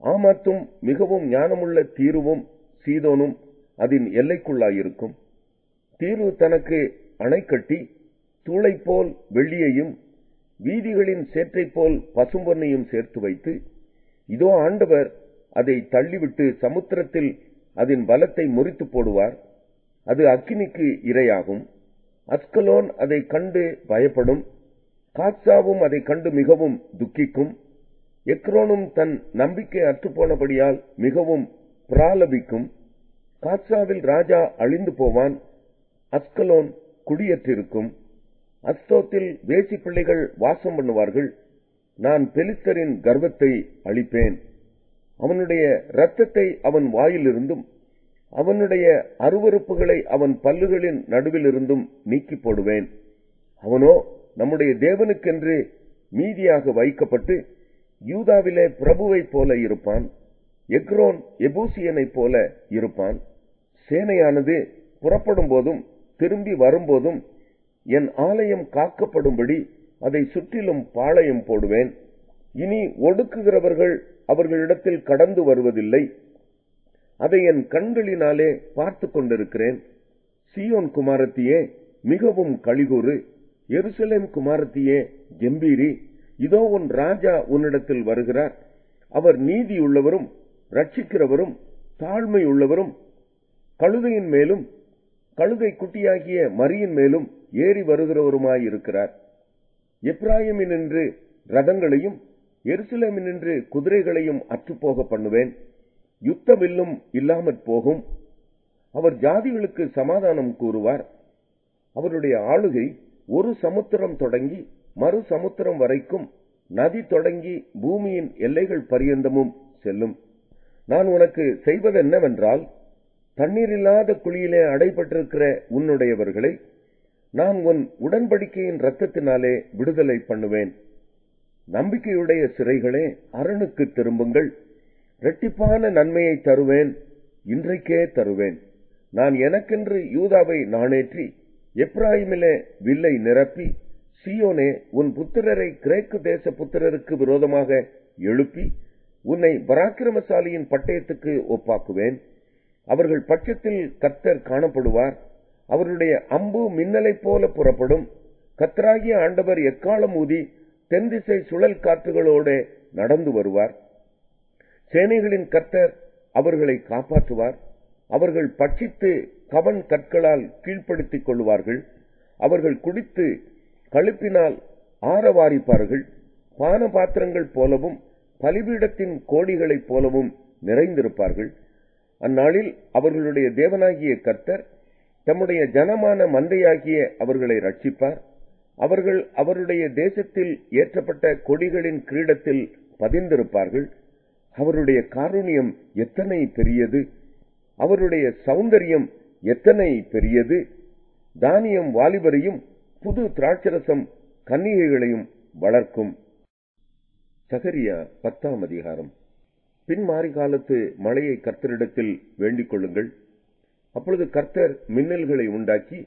ஆமாத்தும் மிகவும் ஞானமுள்ள தீருவும் சீதோனும் அதன் எல்லைக்குள்ளாயிருக்கும். தீரு தனக்கு அணை கட்டி தூளை போல் வெள்ளியையும் வீதிகளின் சேற்றை போல் பசும்பொன்னையும் சேர்த்து வைத்து, இதோ ஆண்டவர் அதை தள்ளிவிட்டு சமுத்திரத்தில் அதன் பலத்தை முறித்து போடுவார், அது அக்கினிக்கு இரையாகும். அஸ்கலோன் அதை கண்டு பயப்படும், காத்சாவும் அதை கண்டு மிகவும் துக்கிக்கும். எக்ரோனும் தன் நம்பிக்கை அற்றுப்போனபடியால் மிகவும் பிராலபிக்கும். காத்சாவில் ராஜா அழிந்து போவான், அஸ்கலோன் குடியேற்றிருக்கும். அஸ்தோத்தில் வேசி பிள்ளைகள் வாசம் பண்ணுவார்கள். நான் பெலிஸ்தரின் கர்வத்தை அழிப்பேன், அவனுடைய இரத்தத்தை அவன் வாயிலிருந்தும் அவனுடைய அருவருப்புகளை அவன் பல்லுகளின் நடுவிலிருந்தும் நீக்கி போடுவேன். அவனோ நம்முடைய தேவனுக்கென்று மீதியாக வைக்கப்பட்டு யூதாவிலே பிரபுவைப் போல இருப்பான். எக்ரோன் எபூசியனைப் போல இருப்பான். சேனையானது புறப்படும் போதும் திரும்பி வரும்போதும் என் ஆலயம் காக்கப்படும்படி அதை சுற்றிலும் பாளையம் போடுவேன். இனி ஒடுக்குகிறவர்கள் அவர்களிடத்தில் கடந்து வருவதில்லை. அதை என் கண்களினாலே பார்த்து கொண்டிருக்கிறேன். சீயோன் குமாரத்தியே மிகவும் களிகூறு, எருசலேம் குமாரத்தியே கெம்பீரி. இதோ உன் ராஜா உன்னிடத்தில் வருகிறார். அவர் நீதியுள்ளவரும் ரட்சிக்கிறவரும் தாழ்மை உள்ளவரும் கழுதையின் மேலும் கழுதை குட்டியாகிய மரியின் மேலும் ஏறி வருகிறவருமாயிருக்கிறார். எப்ராயிமினின்று ரதங்களையும் எருசலேமினின்று குதிரைகளையும் அற்றுப்போக பண்ணுவேன். யுத்த வில்லும் இல்லாமற் போகும். அவர் ஜாதிகளுக்கு சமாதானம் கூறுவார். அவருடைய ஆளுகை ஒரு சமுத்திரம் தொடங்கி மறு சமுத்திரம் வரைக்கும், நதி தொடங்கி பூமியின் எல்லைகள் பரியந்தமும் செல்லும். நான் உனக்கு செய்வதென்னவென்றால், தண்ணீரில்லாத குழியிலே அடைபட்டிருக்கிற உன்னுடையவர்களை நான் உன் உடன்படிக்கையின் இரத்தத்தினாலே விடுதலை பண்ணுவேன். நம்பிக்கையுடைய சிறைகளே, அரணுக்கு திரும்புங்கள். இரட்டிப்பான நன்மையை தருவேன், இன்றைக்கே தருவேன். நான் எனக்கென்று யூதாவை நாணேற்றி எப்ராயிமிலே வில்லை நிரப்பி, சீயோனே உன் புத்திரரை கிரேக்கு தேச புத்திரருக்கு விரோதமாக எழுப்பி உன்னை பராக்கிரமசாலியின் பட்டயத்துக்கு ஒப்பாக்குவேன். அவர்கள் பட்சத்தில் கர்த்தர் காணப்படுவார். அவருடைய அம்பு மின்னலைப் போல புறப்படும். கர்த்தராகிய ஆண்டவர் எக்காலம் ஊதி தென்திசை சுழல் காற்றுகளோட நடந்து வருவார். சேனைகளின் கர்த்தர் அவர்களை காப்பாற்றுவார். அவர்கள் பட்சித்து கவன் கற்களால் கீழ்ப்படுத்திக் கொள்வார்கள். அவர்கள் குடித்து களிப்பினால் ஆரவாரிப்பார்கள். பான பாத்திரங்கள் போலவும் பலிபீடத்தின் கோடிகளைப் போலவும் நிறைந்திருப்பார்கள். அந்நாளில் அவர்களுடைய தேவனாகிய கர்த்தர் தம்முடைய ஜனமான மந்தையாகிய அவர்களை ரட்சிப்பார். அவர்கள் அவருடைய தேசத்தில் ஏற்றப்பட்ட கொடிகளின் கிரீடத்தில் பதிந்திருப்பார்கள். அவருடைய காருண்யம் எத்தனை பெரியது, அவருடைய சௌந்தரியம் எத்தனை பெரியது. தானியம் வாலிபரையும் புது திராட்சரசம் கன்னிகைகளையும் வளர்க்கும். சகரியா 10ஆம் அதிகாரம். பின்மாறி காலத்து மழையை கர்த்தரிடத்தில் வேண்டிக் கொள்ளுங்கள். அப்பொழுது கர்த்தர் மின்னல்களை உண்டாக்கி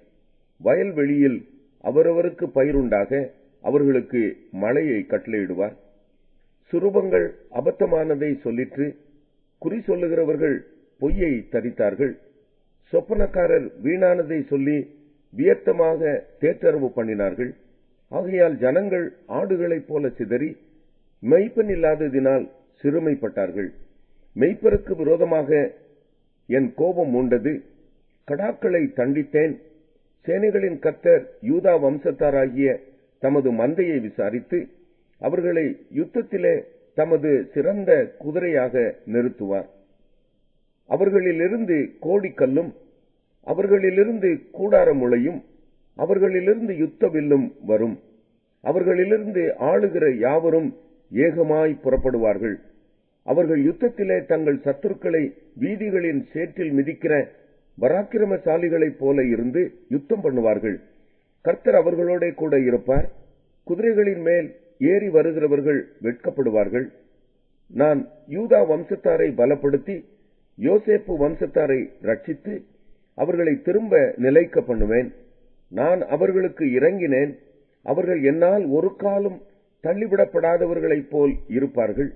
வயல்வெளியில் அவரவருக்கு பயிருண்டாக அவர்களுக்கு மழையை கட்டளையிடுவார். சுரூபங்கள் அபத்தமானதை சொல்லிற்று, குறி சொல்லுகிறவர்கள் பொய்யை தரித்தார்கள். சொப்பனக்காரர் வீணானதை சொல்லி வியர்த்தமாக தேற்றரவு பண்ணினார்கள். ஆகையால் ஜனங்கள் ஆடுகளைப் போல சிதறி மெய்ப்பன் இல்லாததினால் சிறுமைப்பட்டார்கள். மெய்ப்பருக்கு விரோதமாக என் கோபம் மூண்டது, கடாக்களை தண்டித்தேன். சேனைகளின் கர்த்தர் யூதா வம்சத்தாராகிய தமது மந்தையை விசாரித்து அவர்களை யுத்தத்திலே தமது சிறந்த குதிரையாக நிறுத்துவார். அவர்களிலிருந்து கோடிக்கல்லும் அவர்களிலிருந்து கூடார முளையும் அவர்களிலிருந்து யுத்த வில்லும் வரும். அவர்களிலிருந்து ஆளுகிற யாவரும் ஏகமாய் புறப்படுவார்கள். அவர்கள் யுத்தத்திலே தங்கள் சத்துருக்களை வீதிகளின் சேற்றில் மிதிக்கிற பராக்கிரமசாலிகளைப் போல இருந்து யுத்தம் பண்ணுவார்கள். கர்த்தர் அவர்களோட கூட இருப்பார். குதிரைகளின் மேல் ஏறி வருகிறவர்கள் வெட்கப்படுவார்கள். நான் யூதா வம்சத்தாரை பலப்படுத்தி யோசேப்பு வம்சத்தாரை ரட்சித்து அவர்களை திரும்ப நிலைக்க பண்ணுவேன். நான் அவர்களுக்கு இறங்கினேன். அவர்கள் என்னால் ஒரு காலம் தள்ளிவிடப்படாதவர்களைப் போல் இருப்பார்கள்.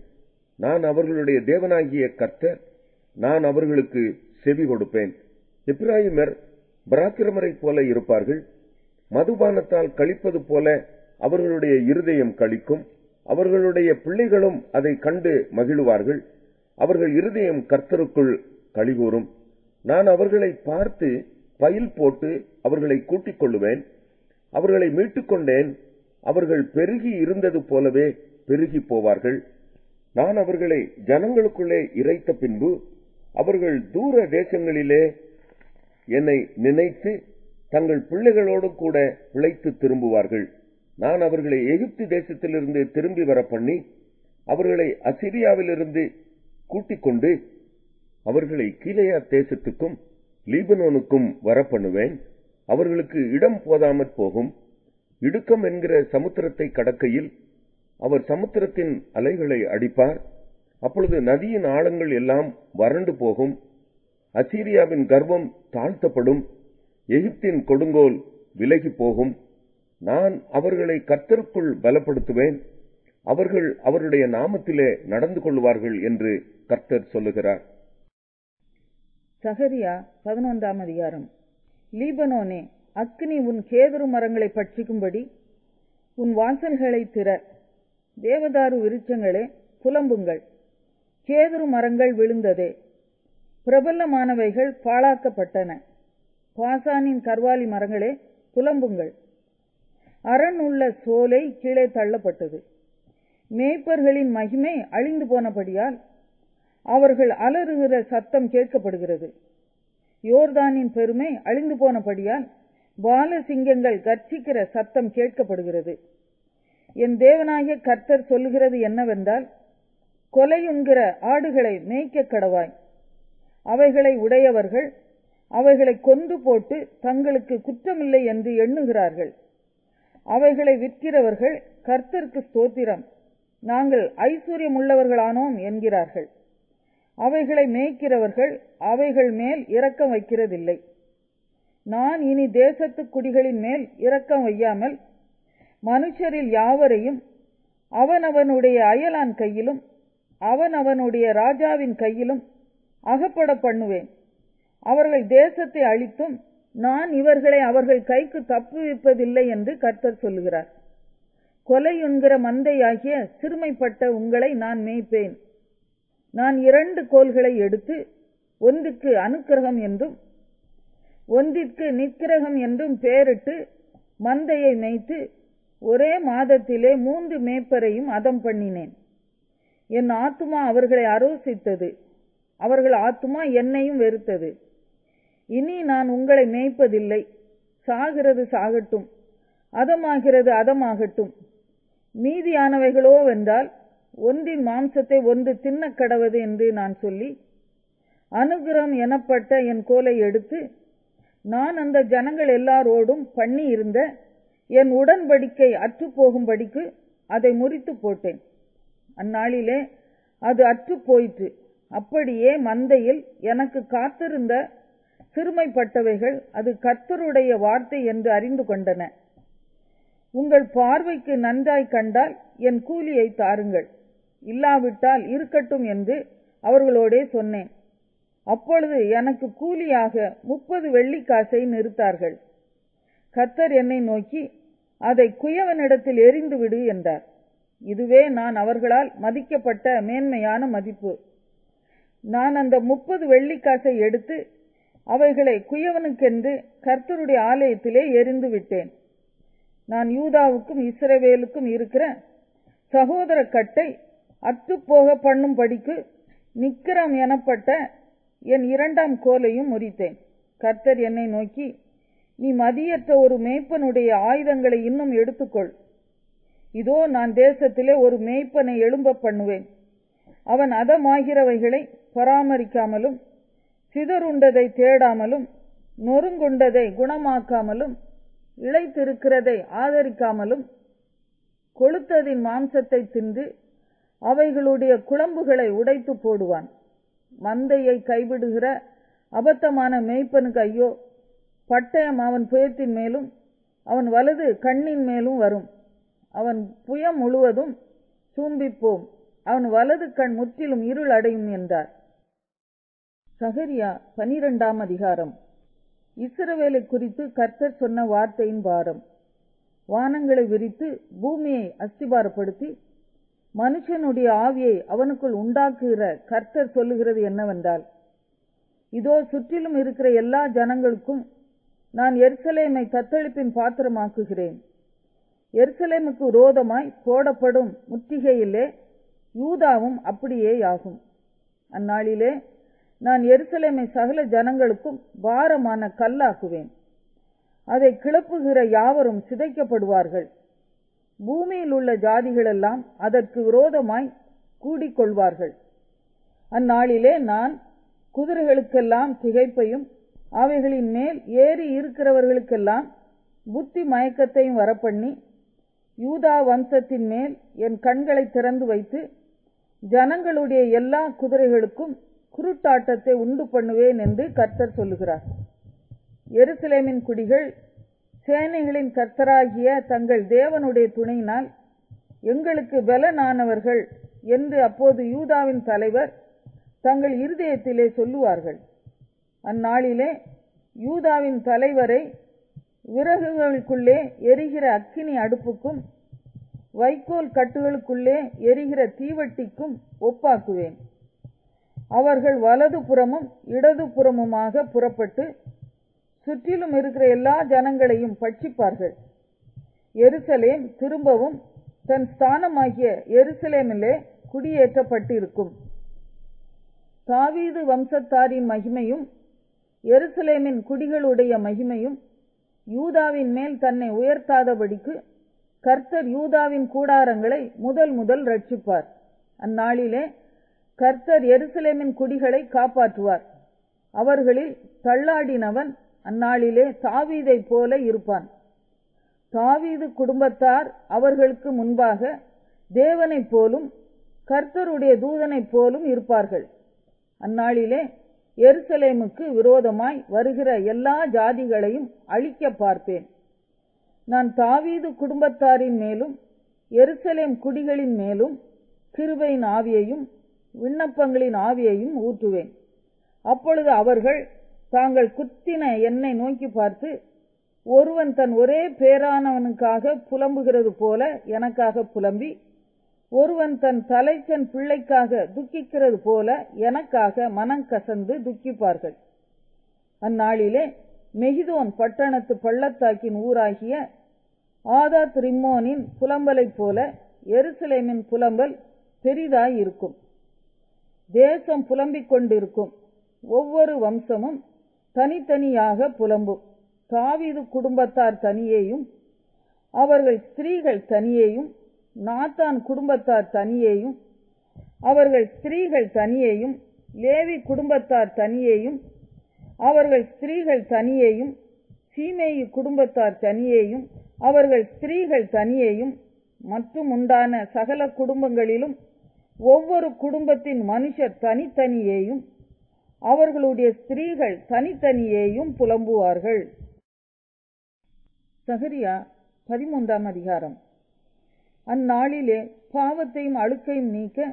நான் அவர்களுடைய தேவனாகிய கர்த்தர். நான் அவர்களுக்கு செவி கொடுப்பேன். எப்பிராயிமர் பராக்கிரமரைப் போல இருப்பார்கள். மதுபானத்தால் களிப்பது போல அவர்களுடைய இருதயம் களிக்கும். அவர்களுடைய பிள்ளைகளும் அதை கண்டு மகிழுவார்கள். அவர்கள் இருதயம் கர்த்தருக்குள் களிகூரும். நான் அவர்களை பார்த்து பயில் போட்டு அவர்களை கூட்டிக் கொள்ளுவேன். அவர்களை மீட்டுக் கொண்டேன். அவர்கள் பெருகி இருந்தது போலவே பெருகி போவார்கள். நான் அவர்களை ஜனங்களுக்குள்ளே இறைத்த பின்பு அவர்கள் தூர தேசங்களிலே என்னை நினைத்து தங்கள் பிள்ளைகளோடு கூட பிழைத்து திரும்புவார்கள். நான் அவர்களை எகிப்து தேசத்திலிருந்து திரும்பி வர பண்ணி அவர்களை அசிரியாவிலிருந்து கூட்டிக் கொண்டு அவர்களை கீலேயா தேசத்துக்கும் லீபனோனுக்கும் வர பண்ணுவேன். அவர்களுக்கு இடம் போதாமற் போகும். இடுக்கம் என்கிற சமுத்திரத்தை கடக்கையில் அவர் சமுத்திரத்தின் அலைகளை அடிப்பார். அப்பொழுது நதியின் ஆழங்கள் எல்லாம் வறண்டு போகும். அசீரியாவின் கர்வம் தாழ்த்தப்படும். எகிப்தின் கொடுங்கோல் விலகி போகும். நான் அவர்களை கர்த்தருக்குள் பலப்படுத்துவேன். அவர்கள் அவருடைய நாமத்திலே நடந்து கொள்வார்கள் என்று கர்த்தர் சொல்லுகிறார். சகரியா 11ஆம் அதிகாரம். லீபனோனே, அக்கினி உன் கேதுரு மரங்களை பட்சிக்கும்படி உன் வாசல்களை திற. தேவதாரு விருட்சங்களே, புலம்புங்கள். கேதுரு மரங்கள் விழுந்ததே, பிரபலமானவைகள் பாழாக்கப்பட்டன. பாசானின் கர்வாலி மரங்களே, புலம்புங்கள். அரண் உள்ள சோலை கீழே தள்ளப்பட்டது. மேய்ப்பர்களின் மகிமை அழிந்து போனபடியால் அவர்கள் அலறுகிற சத்தம் கேட்கப்படுகிறது. யோர்தானின் பெருமை அழிந்து போனபடியால் பாலசிங்கங்கள் கர்ச்சிக்கிற சத்தம் கேட்கப்படுகிறது. என் தேவனாகிய கர்த்தர் சொல்லுகிறது என்னவென்றால், கொலையுண்கிற ஆடுகளை மேய்க்க கடவாய். அவைகளை உடையவர்கள் அவைகளை கொன்று போட்டு தங்களுக்கு குற்றமில்லை என்று எண்ணுகிறார்கள். அவைகளை விற்கிறவர்கள் கர்த்தருக்கு ஸ்தோத்திரம், நாங்கள் ஐஸ்வர்யம் உள்ளவர்களானோம் என்கிறார்கள். அவைகளை மேய்க்கிறவர்கள் அவைகள் மேல் இரக்கம் வைக்கிறதில்லை. நான் இனி தேசத்து குடிகளின் மேல் இரக்கம் வையாமல் மனுஷரில் யாவரையும் அவனவனுடைய அயலான் கையிலும் அவனவனுடைய ராஜாவின் கையிலும் அகப்பட பண்ணுவேன். அவர்கள் தேசத்தை அழித்தும் நான் இவர்களை அவர்கள் கைக்கு தப்புவிப்பதில்லை என்று கர்த்தர் சொல்லுகிறார். கொலையுண்கிற மந்தையாகிய சிறுமைப்பட்ட உங்களை நான் மேய்ப்பேன். நான் 2 கோல்களை எடுத்து ஒன்றுக்கு அனுக்கிரகம் என்றும் ஒன்றிற்கு நிக்கிரகம் என்றும் பெயரிட்டு மந்தையை மேய்த்து ஒரே மாதத்திலே 3 மேய்ப்பரையும் அதம் பண்ணினேன். என் ஆத்துமா அவர்களை அரோசித்தது, அவர்கள் ஆத்துமா என்னையும் வெறுத்தது. இனி நான் உங்களை மேய்ப்பதில்லை. சாகிறது சாகட்டும், அதமாகிறது அதமாகட்டும். மீதியானவைகளோ வென்றால் ஒன்றின் மாம்சத்தை ஒன்று தின்ன கடவது என்று நான் சொல்லி அனுகிரகம் எனப்பட்ட என் கோலை எடுத்து நான் அந்த ஜனங்கள் எல்லாரோடும் பண்ணி இருந்த என் உடன்படிக்கை அற்றுப்போகும்படிக்கு அதை முறித்து போட்டேன். அந்நாளிலே அது அற்று போயிற்று. அப்படியே மந்தையில் எனக்கு காத்திருந்த சிறுமைப்பட்டவைகள் அது கர்த்தருடைய வார்த்தை என்று அறிந்து கொண்டன. உங்கள் பார்வைக்கு நன்றாய் கண்டால் என் கூலியை தாருங்கள், இல்லாவிட்டால் இருக்கட்டும் என்று அவர்களோடே சொன்னேன். அப்பொழுது எனக்கு கூலியாக 30 வெள்ளிக்காசை நிறுத்தார்கள். கர்த்தர் என்னை நோக்கி, அதை குயவனிடத்தில் எறிந்து விடு என்றார். இதுவே நான் அவர்களால் மதிக்கப்பட்ட மேன்மையான மதிப்பு. நான் அந்த 30 வெள்ளிக்காசை எடுத்து அவைகளை குயவனுக்கென்று கர்த்தருடைய ஆலயத்திலே எறிந்து விட்டேன். நான் யூதாவுக்கும் இஸ்ரவேலுக்கும் இருக்கிற சகோதர கட்டை அற்றுப்போக பண்ணும்படிக்கு நிக்கிரம் எனப்பட்ட என் 2ஆம் கோலையும் முறித்தேன். கர்த்தர் என்னை நோக்கி, நீ மதியற்ற ஒரு மேய்ப்பனுடைய ஆயுதங்களை இன்னும் எடுத்துக்கொள். இதோ நான் தேசத்திலே ஒரு மேய்ப்பனை எழும்ப பண்ணுவேன். அவன் அதமாகிறவைகளை பராமரிக்காமலும் சிதறுண்டதை தேடாமலும் நொறுங்குண்டதை குணமாக்காமலும் இளைத்திருக்கிறதை ஆதரிக்காமலும் கொழுத்ததின் மாம்சத்தை தின்று அவைகளுடைய குளம்புகளை உடைத்து போடுவான். மந்தையை கைவிடுகிற அபத்தமான மேய்ப்பனுக்கு ஐயோ! பட்டயம் அவன் புயத்தின் மேலும் அவன் வலது கண்ணின் மேலும் வரும். அவன் புயம் முழுவதும் சூம்பிப்போம். அவன் வலது கண் முற்றிலும் இருள் அடையும் என்றார். சகரியா 12ஆம் அதிகாரம். இஸ்ரவேலை குறித்து கர்த்தர் சொன்ன வார்த்தையின் பாரம். வானங்களை விரித்து பூமியை அஸ்திபாரப்படுத்தி மனுஷனுடைய ஆவியை அவனுக்குள் உண்டாக்குகிற கர்த்தர் சொல்லுகிறது என்னவென்றால், இதோ சுற்றிலும் இருக்கிற எல்லா ஜனங்களுக்கும் நான் எருசலேமை தத்தளிப்பின் பாத்திரமாக்குகிறேன். எருசலேமுக்கு விரோதமாய் போடப்படும் முற்றுகையிலே யூதாவும் அப்படியேயாகும். அந்நாளிலே நான் எருசலேமை சகல ஜனங்களுக்கும் பாரமான கல்லாக்குவேன். அதை கிளப்புகிற யாவரும் சிதைக்கப்படுவார்கள். பூமியில் உள்ள ஜாதிகளெல்லாம் அதற்கு விரோதமாய் கூடிக்கொள்வார்கள். அந்நாளிலே நான் குதிரைகளுக்கெல்லாம் திகைப்பையும் அவைகளின் மேல் ஏறி இருக்கிறவர்களுக்கெல்லாம் புத்தி மயக்கத்தையும் வரப்பண்ணி யூதா வம்சத்தின் மேல் என் கண்களை திறந்து வைத்து ஜனங்களுடைய எல்லா குதிரைகளுக்கும் குருட்டாட்டத்தை உண்டு பண்ணுவேன் என்று கர்த்தர் சொல்லுகிறார். எருசலேமின் குடிகள் சேனைகளின் கர்த்தராகிய தங்கள் தேவனுடைய துணையினால் எங்களுக்கு பலனானவர்கள் என்று அப்போது யூதாவின் தலைவர் தங்கள் இருதயத்திலே சொல்லுவார்கள். அந்நாளிலே யூதாவின் தலைவரை விறகுகளுக்குள்ளே எரிகிற அக்கினி அடுப்புக்கும் வைக்கோல் கட்டுகளுக்குள்ளே எரிகிற தீவட்டிக்கும் ஒப்பாக்குவேன். அவர்கள் வலது புறமும் இடது புறமுமாக புறப்பட்டு சுற்றிலும் இருக்கிற எல்லா ஜனங்களையும் பட்சிப்பார்கள். எருசலேம் திரும்பவும் தன் ஸ்தானமாகிய எருசலேமிலே குடியேற்றப்பட்டிருக்கும். தாவீது வம்சத்தாரின் மகிமையும் எருசலேமின் குடிகளுடைய மகிமையும் யூதாவின் மேல் தன்னை உயர்த்தாதபடிக்கு கர்த்தர் யூதாவின் கூடாரங்களை முதல் ரட்சிப்பார். அந்நாளிலே கர்த்தர் எருசலேமின் குடிகளை காப்பாற்றுவார். அவர்களில் தள்ளாடினவன் அந்நாளிலே தாவீதை போல இருப்பான். தாவீது குடும்பத்தார் அவர்களுக்கு முன்பாக தேவனைப் போலும் கர்த்தருடைய தூதனைப் போலும் இருப்பார்கள். அந்நாளிலே எருசலேமுக்கு விரோதமாய் வருகிற எல்லா ஜாதிகளையும் அழிக்க பார்ப்பேன். நான் தாவீது குடும்பத்தாரின் மேலும் எருசலேம் குடிகளின் மேலும் கிருபையின் ஆவியையும் விண்ணப்பங்களின் ஆவியையும் ஊற்றுவேன். அப்பொழுது அவர்கள் தாங்கள் குத்தின என்னை நோக்கி பார்த்து, ஒருவன் தன் ஒரே பேரானவனுக்காக புலம்புகிறது போல எனக்காக புலம்பி, ஒருவன் தன் தலைச்சன் பிள்ளைக்காக துக்கிக்கிறது போல எனக்காக மனம் கசந்து துக்கிப்பார்கள். அந்நாளிலே மெகிதோன் பட்டணத்து பள்ளத்தாக்கின் ஊராகிய ஆதாத் ரிம்மோனின் புலம்பலைப் போல எருசலேமின் புலம்பல் பெரிதாய் இருக்கும். தேசம் புலம்பிக் கொண்டிருக்கும். ஒவ்வொரு வம்சமும் தனித்தனியாக புலம்பும். தாவீது குடும்பத்தார் தனியேயும் அவர்கள் ஸ்திரீகள் தனியேயும், நாத்தான் குடும்பத்தார் தனியேயும் அவர்கள் ஸ்திரீகள் தனியேயும், லேவி குடும்பத்தார் தனியேயும் அவர்கள் ஸ்திரீகள் தனியேயும், சீமேயி குடும்பத்தார் தனியேயும் அவர்கள் ஸ்திரீகள் தனியேயும், மற்றும் உண்டான சகல குடும்பங்களிலும் ஒவ்வொரு குடும்பத்தின் மனுஷர் தனித்தனியேயும் அவர்களுடைய ஸ்திரீகள் தனித்தனியேயும் புலம்புவார்கள். சகரியா 13ஆம் அதிகாரம். அந்நாளிலே பாவத்தையும் அழுக்கையும் நீக்க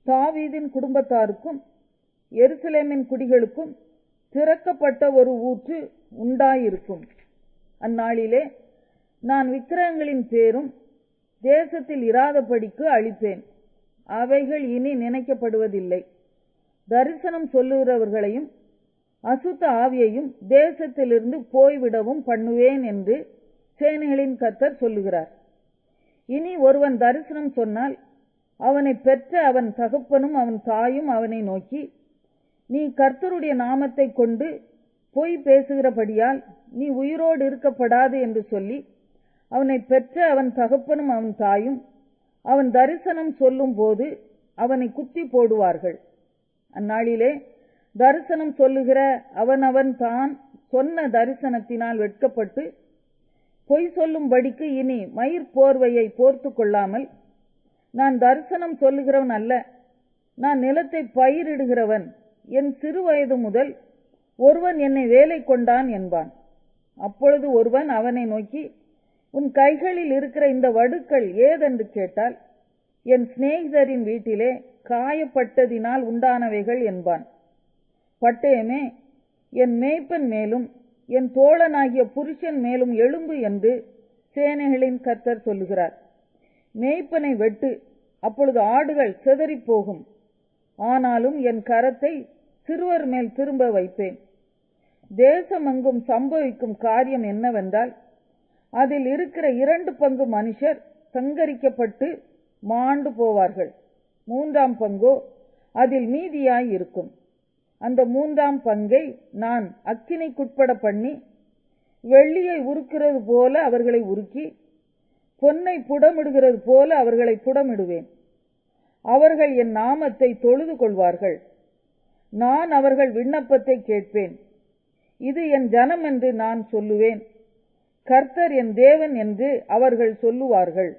தாவீதின் குடும்பத்தாருக்கும் எருசலேமின் குடிகளுக்கும் திறக்கப்பட்ட ஒரு ஊற்று உண்டாயிருக்கும். அந்நாளிலே நான் விக்கிரகங்களின் பேரும் தேசத்தில் இராதபடிக்கு அழிப்பேன். அவைகள் இனி நினைக்கப்படுவதில்லை. தரிசனம் சொல்லுகிறவர்களையும் அசுத்த ஆவியையும் தேசத்திலிருந்து போய்விடவும் பண்ணுவேன் என்று சேனைகளின் கர்த்தர் சொல்லுகிறார். இனி ஒருவன் தரிசனம் சொன்னால் அவனை பெற்ற அவன் தகப்பனும் அவன் தாயும் அவனை நோக்கி, நீ கர்த்தருடைய நாமத்தை கொண்டு பொய் பேசுகிறபடியால் நீ உயிரோடு இருக்கப்படாது என்று சொல்லி அவனை பெற்ற அவன் தகப்பனும் அவன் தாயும் அவன் தரிசனம் சொல்லும் போது அவனை குத்தி போடுவார்கள். அந்நாளிலே தரிசனம் சொல்லுகிற அவனவன் தான் சொன்ன தரிசனத்தினால் வெட்கப்பட்டு பொய் சொல்லும்படிக்கு இனி மயிர் போர்வையை போர்த்து கொள்ளாமல், நான் தரிசனம் சொல்லுகிறவன் அல்ல, நான் நிலத்தை பயிரிடுகிறவன், என் சிறு வயது முதல் ஒருவன் என்னை வேலை கொண்டான் என்பான். அப்பொழுது ஒருவன் அவனை நோக்கி, உன் கைகளில் இருக்கிற இந்த வடுக்கள் ஏதென்று கேட்டால், என் சிநேகிதரின் வீட்டிலே காயப்பட்டதினால் உண்டானவைகள் என்பான். பட்டயமே, என் மேய்ப்பன் மேலும் என் தோழனாகிய புருஷன் மேலும் எழும்பு என்று சேனைகளின் கர்த்தர் சொல்லுகிறார். மேய்ப்பனை வெட்டு, அப்பொழுது ஆடுகள் சிதறிப் போகும். ஆனாலும் என் கரத்தை சிறுவர் மேல் திரும்ப வைப்பேன். தேசமெங்கும் சம்பவிக்கும் காரியம் என்னவென்றால், அதில் இருக்கிற 2 பங்கு மனுஷர் சங்கரிக்கப்பட்டு மாண்டு போவார்கள், 3ஆம் பங்கோ அதில் மீதியாய் இருக்கும். அந்த 3ஆம் பங்கை நான் அக்கினிக்குட்பட பண்ணி, வெள்ளியை உருக்கிறது போல அவர்களை உருக்கி, பொன்னை புடமிடுகிறது போல அவர்களை புடமிடுவேன். அவர்கள் என் நாமத்தை தொழுது கொள்வார்கள். நான் அவர்கள் விண்ணப்பத்தை கேட்பேன். இது என் ஜனம் என்று நான் சொல்லுவேன். கர்த்தர் என் தேவன் என்று அவர்கள் சொல்லுவார்கள்.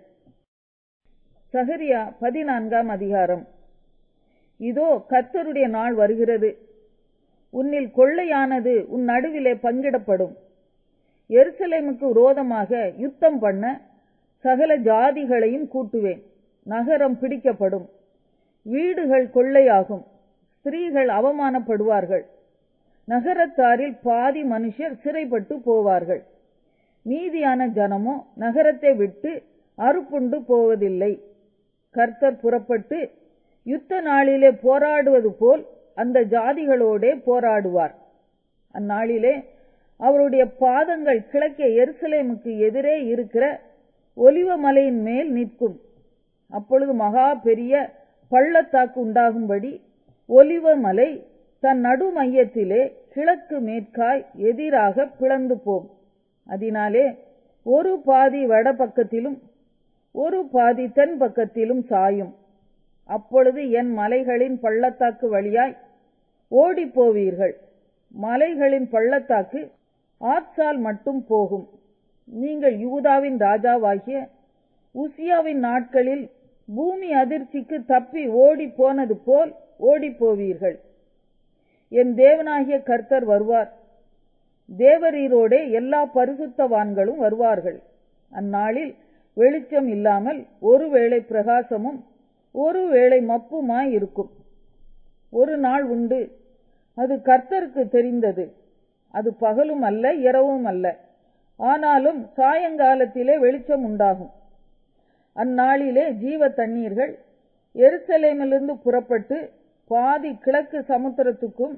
சகரியா 14ஆம் அதிகாரம். இதோ கர்த்தருடைய நாள் வருகிறது, உன்னில் கொள்ளையானது உன் நடுவிலே பங்கிடப்படும். எருசலேமுக்கு விரோதமாக யுத்தம் பண்ண சகல ஜாதிகளையும் கூட்டுவேன். நகரம் பிடிக்கப்படும், வீடுகள் கொள்ளையாகும், ஸ்திரீகள் அவமானப்படுவார்கள். நகரத்தாரில் பாதி மனுஷர் சிறைப்பட்டு போவார்கள். மீதியான ஜனமோ நகரத்தை விட்டு அறுப்புண்டு போவதில்லை. கர்த்தர் புறப்பட்டு யுத்த நாளிலே போராடுவது போல் அந்த ஜாதிகளோடே போராடுவார். அந்நாளிலே அவருடைய பாதங்கள் கிழக்கே எருசலேமுக்கு எதிரே இருக்கிற ஒலிவ மலையின் மேல் நிற்கும். அப்பொழுது மகா பெரிய பள்ளத்தாக்கு உண்டாகும்படி ஒலிவ மலை தன் நடு மையத்திலே கிழக்கு மேற்காய் எதிராக பிளந்து போம். அதனாலே ஒரு பாதி வட பக்கத்திலும் ஒரு பாதி தென் பக்கத்திலும் சாயும். அப்பொழுது என் மலைகளின் பள்ளத்தாக்கு வழியாய் ஓடி போவீர்கள். மலைகளின் பள்ளத்தாக்கு ஆத்சால் மட்டும் போகும். நீங்கள் யூதாவின் ராஜாவாகிய உசியாவின் நாட்களில் பூமி அதிர்ச்சிக்கு தப்பி ஓடி போனது போல் ஓடி போவீர்கள். என் தேவனாகிய கர்த்தர் வருவார். தேவரீரோடே எல்லா பரிசுத்தவான்களும் வருவார்கள். அந்நாளில் வெளிச்சம் இல்லாமல் ஒருவேளை பிரகாசமும் ஒருவேளை மப்புமாய் இருக்கும். ஒரு நாள் உண்டு, அது கர்த்தருக்கு தெரிந்தது. அது பகலும் அல்ல இரவும் அல்ல, ஆனாலும் சாயங்காலத்திலே வெளிச்சம் உண்டாகும். அந்நாளிலே ஜீவ தண்ணீர்கள் எருசலேமிலிருந்து புறப்பட்டு பாதி கிழக்கு சமுத்திரத்துக்கும்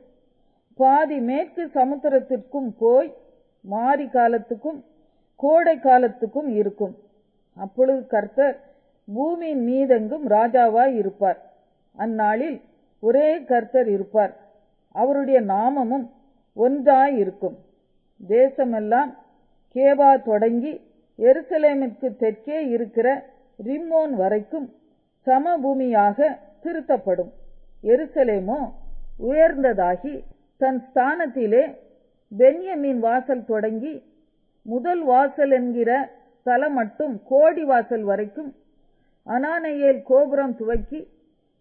பாதி மேற்கு சமுத்திரத்திற்கும் போய் மாரி காலத்துக்கும் கோடை காலத்துக்கும் இருக்கும். அப்பொழுது கர்த்தர் பூமியின் மீதெங்கும் ராஜாவாய் இருப்பார். அந்நாளில் ஒரே கர்த்தர் இருப்பார், அவருடைய நாமமும் ஒன்றாய் இருக்கும். தேசமெல்லாம் கேபா தொடங்கி எருசலேமிற்கு தெற்கே இருக்கிற ரிம்மோன் வரைக்கும் சமபூமியாக திருத்தப்படும். எருசலேமோ உயர்ந்ததாகி தன் ஸ்தானத்திலே பென்யமீன் வாசல் தொடங்கி முதல் வாசல் என்கிற ஸ்தலம் மட்டும் கோடி வாசல் வரைக்கும், அனானேயேல் கோபுரம் துவக்கி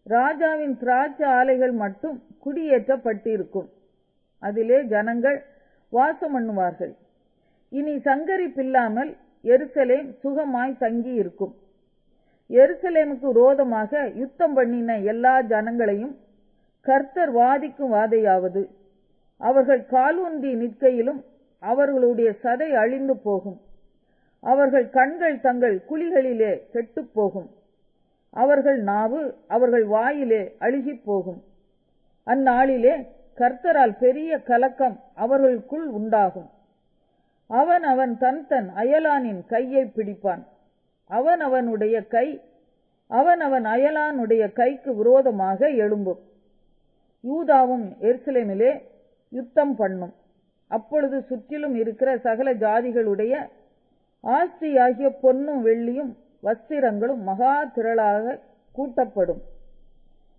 ராஜாவின் திராட்சை ஆலைகள் மட்டும் குடியேற்றப்பட்டிருக்கும். அதிலே ஜனங்கள் வாசம் பண்ணுவார்கள். இனி சங்கரிப்பில்லாமல் எருசலேம் சுகமாய் தங்கி இருக்கும். எருசலேமுக்கு விரோதமாக யுத்தம் பண்ணின எல்லா ஜனங்களையும் கர்த்தர் வாதிக்கும் வாதையாவது, அவர்கள் காலூன்றி நிற்கையிலும் அவர்களுடைய சதை அழிந்து போகும். அவர்கள் கண்கள் தங்கள் குழிகளிலே கெட்டுப் போகும். அவர்கள் நாவு அவர்கள் வாயிலே அழுகிப் போகும். அந்நாளிலே கர்த்தரால் பெரிய கலக்கம் அவர்களுக்குள் உண்டாகும். அவன் அவன் தன் தன் அயலானின் கையை பிடிப்பான். அவன் அவன் அயலானுடைய கைக்கு விரோதமாக எழும்பும். யூதாவும் எருசலேமிலே யுத்தம் பண்ணும். அப்பொழுது சுற்றிலும் இருக்கிற சகல ஜாதிகளுடைய ஆஸ்தியாகிய பொன்னும் வெள்ளியும் வஸ்திரங்களும் மகா திரளாக கூட்டப்படும்.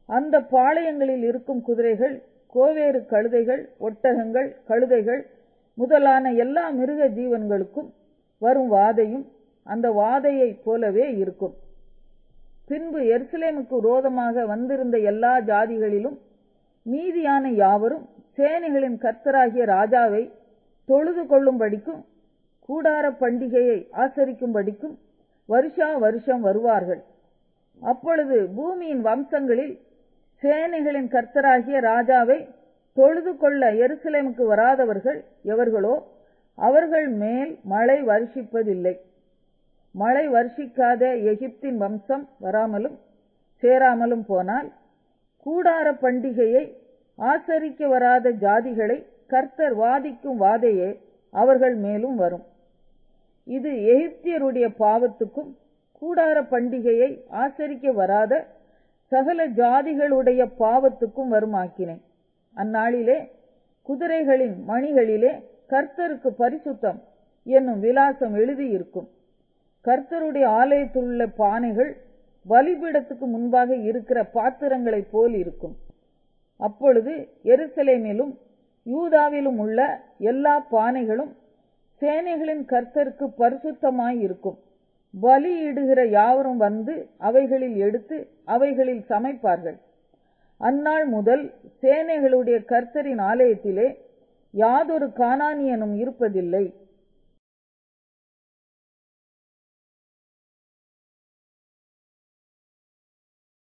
அந்த பாளையங்களில் இருக்கும் குதிரைகள், கோவேறு கழுதைகள், ஒட்டகங்கள், கழுதைகள் முதலான எல்லா மிருக ஜீவன்களுக்கும் வரும் வாதையும் அந்த வாதையைப் போலவே இருக்கும். பின்பு எருசலேமுக்கு விரோதமாக வந்திருந்த எல்லா ஜாதிகளிலும் மீதியான யாவரும் சேனைகளின் கர்த்தராகிய ராஜாவை தொழுது கொள்ளும்படிக்கும் கூடார பண்டிகையை ஆசரிக்கும்படிக்கும் வருஷா வருஷம் வருவார்கள். அப்பொழுது பூமியின் வம்சங்களில் சேனைகளின் கர்த்தராகிய ராஜாவை தொழுது கொள்ள எருசலேமுக்கு வராதவர்கள் எவர்களோ அவர்கள் மேல் மழை வருஷிப்பதில்லை. மழை வருஷிக்காத எகிப்தின் வம்சம் வராமலும் சேராமலும் போனால் கூடார பண்டிகையை ஆசரிக்க வராத ஜாதிகளை கர்த்தர் வாதிக்கும் வாதையே அவர்கள் மேலும் வரும். இது எகிப்தியருடைய பாவத்துக்கும் கூடார பண்டிகையை ஆசரிக்க வராத சகல ஜாதிகளுடைய பாவத்துக்கும் வரும் ஆக்கினை. அந்நாளிலே குதிரைகளின் மணிகளிலே கர்த்தருக்கு பரிசுத்தம் என்னும் விலாசம் எழுதியிருக்கும். கர்த்தருடைய ஆலயத்திலுள்ள பானைகள் பலிபீடத்துக்கு முன்பாக இருக்கிற பாத்திரங்களைப் போல் இருக்கும். அப்பொழுது எருசலேமிலும் யூதாவிலும் உள்ள எல்லா பானைகளும் சேனைகளின் கர்த்தருக்கு பரிசுத்தமாயிருக்கும். பலியிடுகிற யாவரும் வந்து அவைகளில் எடுத்து அவைகளில் சமைப்பார்கள். அந்நாள் முதல் சேனைகளுடைய கர்த்தரின் ஆலயத்திலே யாதொரு கானானியனும் இருப்பதில்லை.